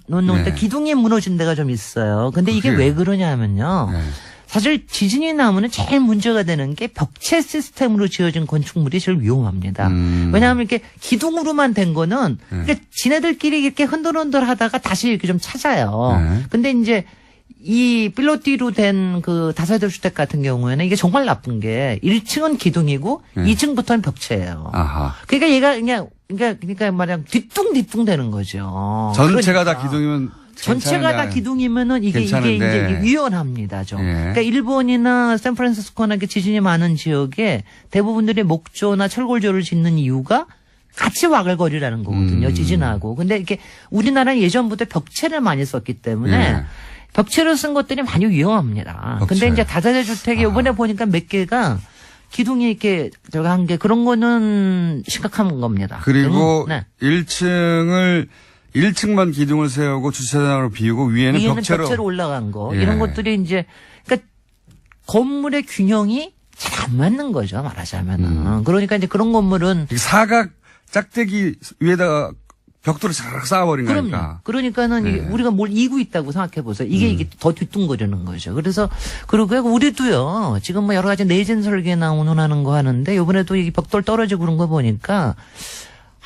놓는데 기둥이 무너진 데가 좀 있어요. 근데 이게 왜 그러냐면요. 사실 지진이 나면은 제일 문제가 되는 게 벽체 시스템으로 지어진 건축물이 제일 위험합니다. 왜냐하면 이렇게 기둥으로만 된 거는 그러니까 지네들끼리 이렇게 흔들흔들 하다가 다시 이렇게 좀 찾아요. 근데 이제 이 필로티로 된 그 다세대 주택 같은 경우에는 이게 정말 나쁜 게 1층은 기둥이고 2층부터는 벽체예요. 아하. 그러니까 얘가 그러니까 말하자면 뒤뚱뒤뚱 되는 거죠. 전체가 다 기둥이면 전체가 다 기둥이면은 이게 이제 위험합니다, 좀. 그러니까 일본이나 샌프란시스코나 지진이 많은 지역에 대부분들이 목조나 철골조를 짓는 이유가 같이 와글거리라는 거거든요, 지진하고. 근데 이렇게 우리나라는 예전부터 벽체를 많이 썼기 때문에 벽체로 쓴 것들이 많이 위험합니다. 근데 이제 다세대 주택이 이번에 보니까 몇 개가 기둥이 이렇게 들어간 게 그런 거는 심각한 겁니다. 그리고 1층만 기둥을 세우고 주차장으로 비우고 위에는 벽체로 올라간 거. 이런 것들이 이제 그러니까 건물의 균형이 잘 안 맞는 거죠, 말하자면은. 그러니까 이제 그런 건물은 사각 짝대기 위에다가 벽돌을 잘 쌓아버린 거니까. 그러니까는 우리가 뭘 이고 있다고 생각해 보세요. 이게 더 뒤뚱거리는 거죠. 그래서 그리고 우리도요. 지금 뭐 여러 가지 내진 설계 나오는 거 하는데 이번에도 이 벽돌 떨어지고 그런 거 보니까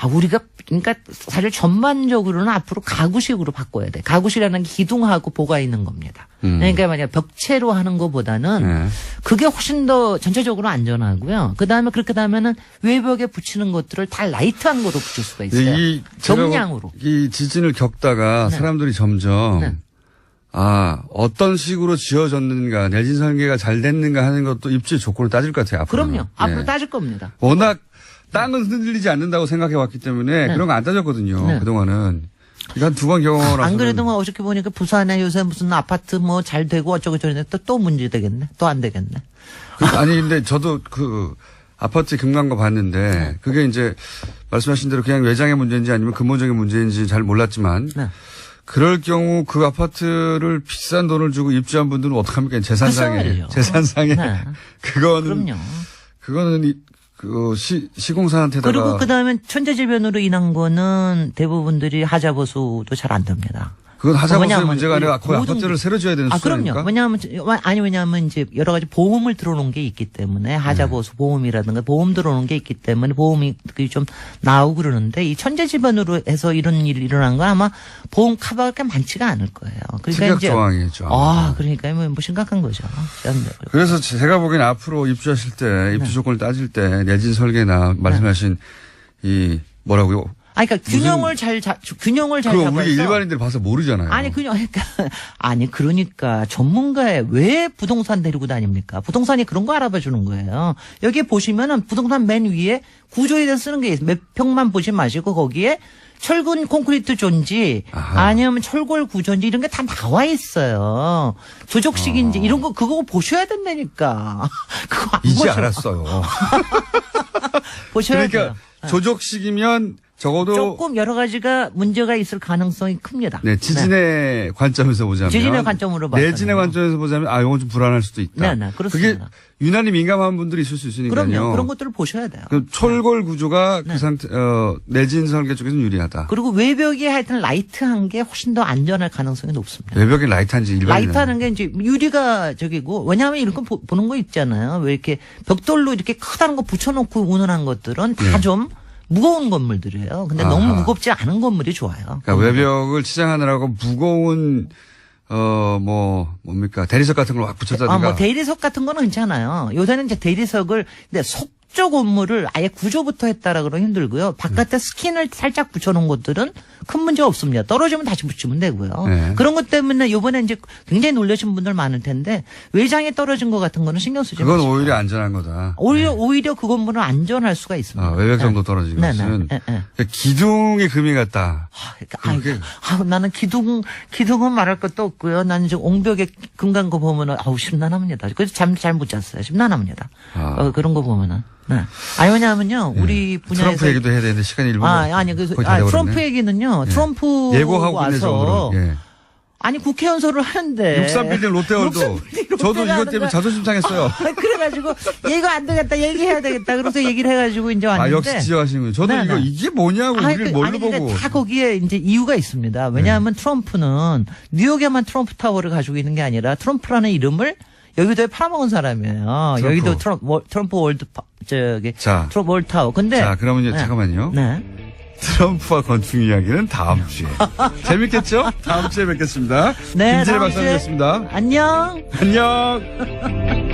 우리가 그러니까 사실 전반적으로는 앞으로 가구식으로 바꿔야 돼. 가구식이라는 게 기둥하고 보가 있는 겁니다. 그러니까 만약 벽체로 하는 것보다는 그게 훨씬 더 전체적으로 안전하고요. 그다음에 그렇게 되면은 외벽에 붙이는 것들을 다 라이트한 거로 붙일 수가 있어요. 정량으로. 이 지진을 겪다가 사람들이 점점 어떤 식으로 지어졌는가, 내진 설계가 잘 됐는가 하는 것도 입지 조건을 따질 것 같아요. 앞으로는. 그럼요. 앞으로 따질 겁니다. 워낙 땅은 흔들리지 않는다고 생각해 왔기 때문에 그런 거 안 따졌거든요. 그동안은. 한 두 번 경험을 안 그래도 뭐 어저께 보니까 부산에 요새 무슨 아파트 뭐 잘 되고 어쩌고 저쩌고 또 문제 되겠네. 또 안 되겠네. 아니 근데 저도 그 아파트 금간 거 봤는데 그게 이제 말씀하신 대로 그냥 외장의 문제인지 아니면 근본적인 문제인지 잘 몰랐지만 그럴 경우 그 아파트를 비싼 돈을 주고 입주한 분들은 어떡합니까? 재산상에. 그거는 그 시공사한테다가 그리고 그다음에 천재지변으로 인한 거는 대부분들이 하자보수도 잘 안 됩니다. 그건 하자보수의 문제가 아니라 거의 아파트를 새로 지어야 되는 수준이니까. 그럼요. 왜냐하면 이제 여러 가지 보험을 들어놓은 게 있기 때문에 하자보수 보험이라든가 보험 들어놓은 게 있기 때문에 보험이 좀 나오고 그러는데 이 천재지변으로 해서 이런 일이 일어난 건 아마 보험 커버가 많지가 않을 거예요. 그러니까 이제 조항이죠. 그러니까 뭐 심각한 거죠. 그래서 제가 보기엔 앞으로 입주하실 때 입주 조건을 따질 때 내진 설계나 말씀하신 이 뭐라고요? 그러니까 균형을 잘 잡아서. 우리 일반인들 봐서 모르잖아요. 그러니까 전문가의 왜 부동산 데리고 다닙니까? 부동산이 그런 거 알아봐 주는 거예요. 여기 보시면은 부동산 맨 위에 구조에 대해서 쓰는 게 있어요. 몇 평만 보지 마시고 거기에 철근 콘크리트 존지 아니면 철골 구조인지 이런 게 다 나와 있어요. 조적식인지 이런 거 그거 보셔야 된다니까. 그거 안 이제 알았어요. 보셔야 돼요. 조적식이면 적어도 조금 여러 가지가 문제가 있을 가능성이 큽니다. 네, 지진의 관점에서 보자면. 지진의 관점으로 봐서. 내진의 관점에서 보자면 이건 좀 불안할 수도 있다. 네, 그렇습니다. 그게 유난히 민감한 분들이 있을 수 있으니까요. 그럼요. 그런 것들을 보셔야 돼요. 철골 구조가 그 상태, 내진 설계 쪽에서는 유리하다. 그리고 외벽이 하여튼 라이트한 게 훨씬 더 안전할 가능성이 높습니다. 외벽이 라이트한지 일반인. 라이트하는 게 이제 유리가 저기고, 왜냐하면 이런 거 보는 거 있잖아요. 왜 이렇게 벽돌로 이렇게 크다는 거 붙여놓고 운운한 것들은 다 좀 무거운 건물들이에요. 근데 너무 무겁지 않은 건물이 좋아요. 그러니까 외벽을 치장하느라고 무거운 뭡니까 대리석 같은 걸 확 붙였다든가. 대리석 같은 거는 괜찮아요. 요새는 이제 대리석을 근데 속조 건물을 아예 구조부터 했다라 그러면 힘들고요. 바깥에 스킨을 살짝 붙여놓은 것들은 큰 문제 없습니다. 떨어지면 다시 붙이면 되고요. 그런 것 때문에 요번에 이제 굉장히 놀라신 분들 많을 텐데 외장에 떨어진 것 같은 거는 신경 쓰지 마시고. 그건 오히려 안전한 거다. 오히려 그 건물은 안전할 수가 있습니다. 외벽 정도 떨어진 것은. 기둥이 금이 같다. 나는 기둥은 말할 것도 없고요. 나는 지금 옹벽에 금 간 거 보면은 심란합니다. 그래서 잠 잘 못 잤어요. 심란합니다. 그런 거 보면은. 왜냐하면요, 우리 분야에서. 트럼프 얘기도 해야 되는데 시간이 1분. 트럼프 얘기는요, 트럼프 예고하고 와서. 있는 정도로. 아니, 국회 연설을 하는데. 63빌딩 롯데월드. 저도 이것 때문에 자존심 상했어요. 그래가지고 이거 안 되겠다, 얘기해야 되겠다. 그래서 얘기를 해가지고 이제 왔는데. 역시 지적하시는 거예요. 저도 이게 뭐냐고 우리를 뭘로 근데 보고. 다 거기에 이제 이유가 있습니다. 왜냐하면 트럼프는 뉴욕에만 트럼프 타워를 가지고 있는 게 아니라 트럼프라는 이름을 여의도에 팔아먹은 사람이에요. 트럼프. 여의도 트럼프 월드 트럼프 월드 타워. 근데 자, 그러면 이제 잠깐만요. 네. 트럼프와 건축 이야기는 다음 주에. 재밌겠죠? 다음 주에 뵙겠습니다. 네, 김진애 다음 주에. 박사님이었습니다. 안녕. 안녕.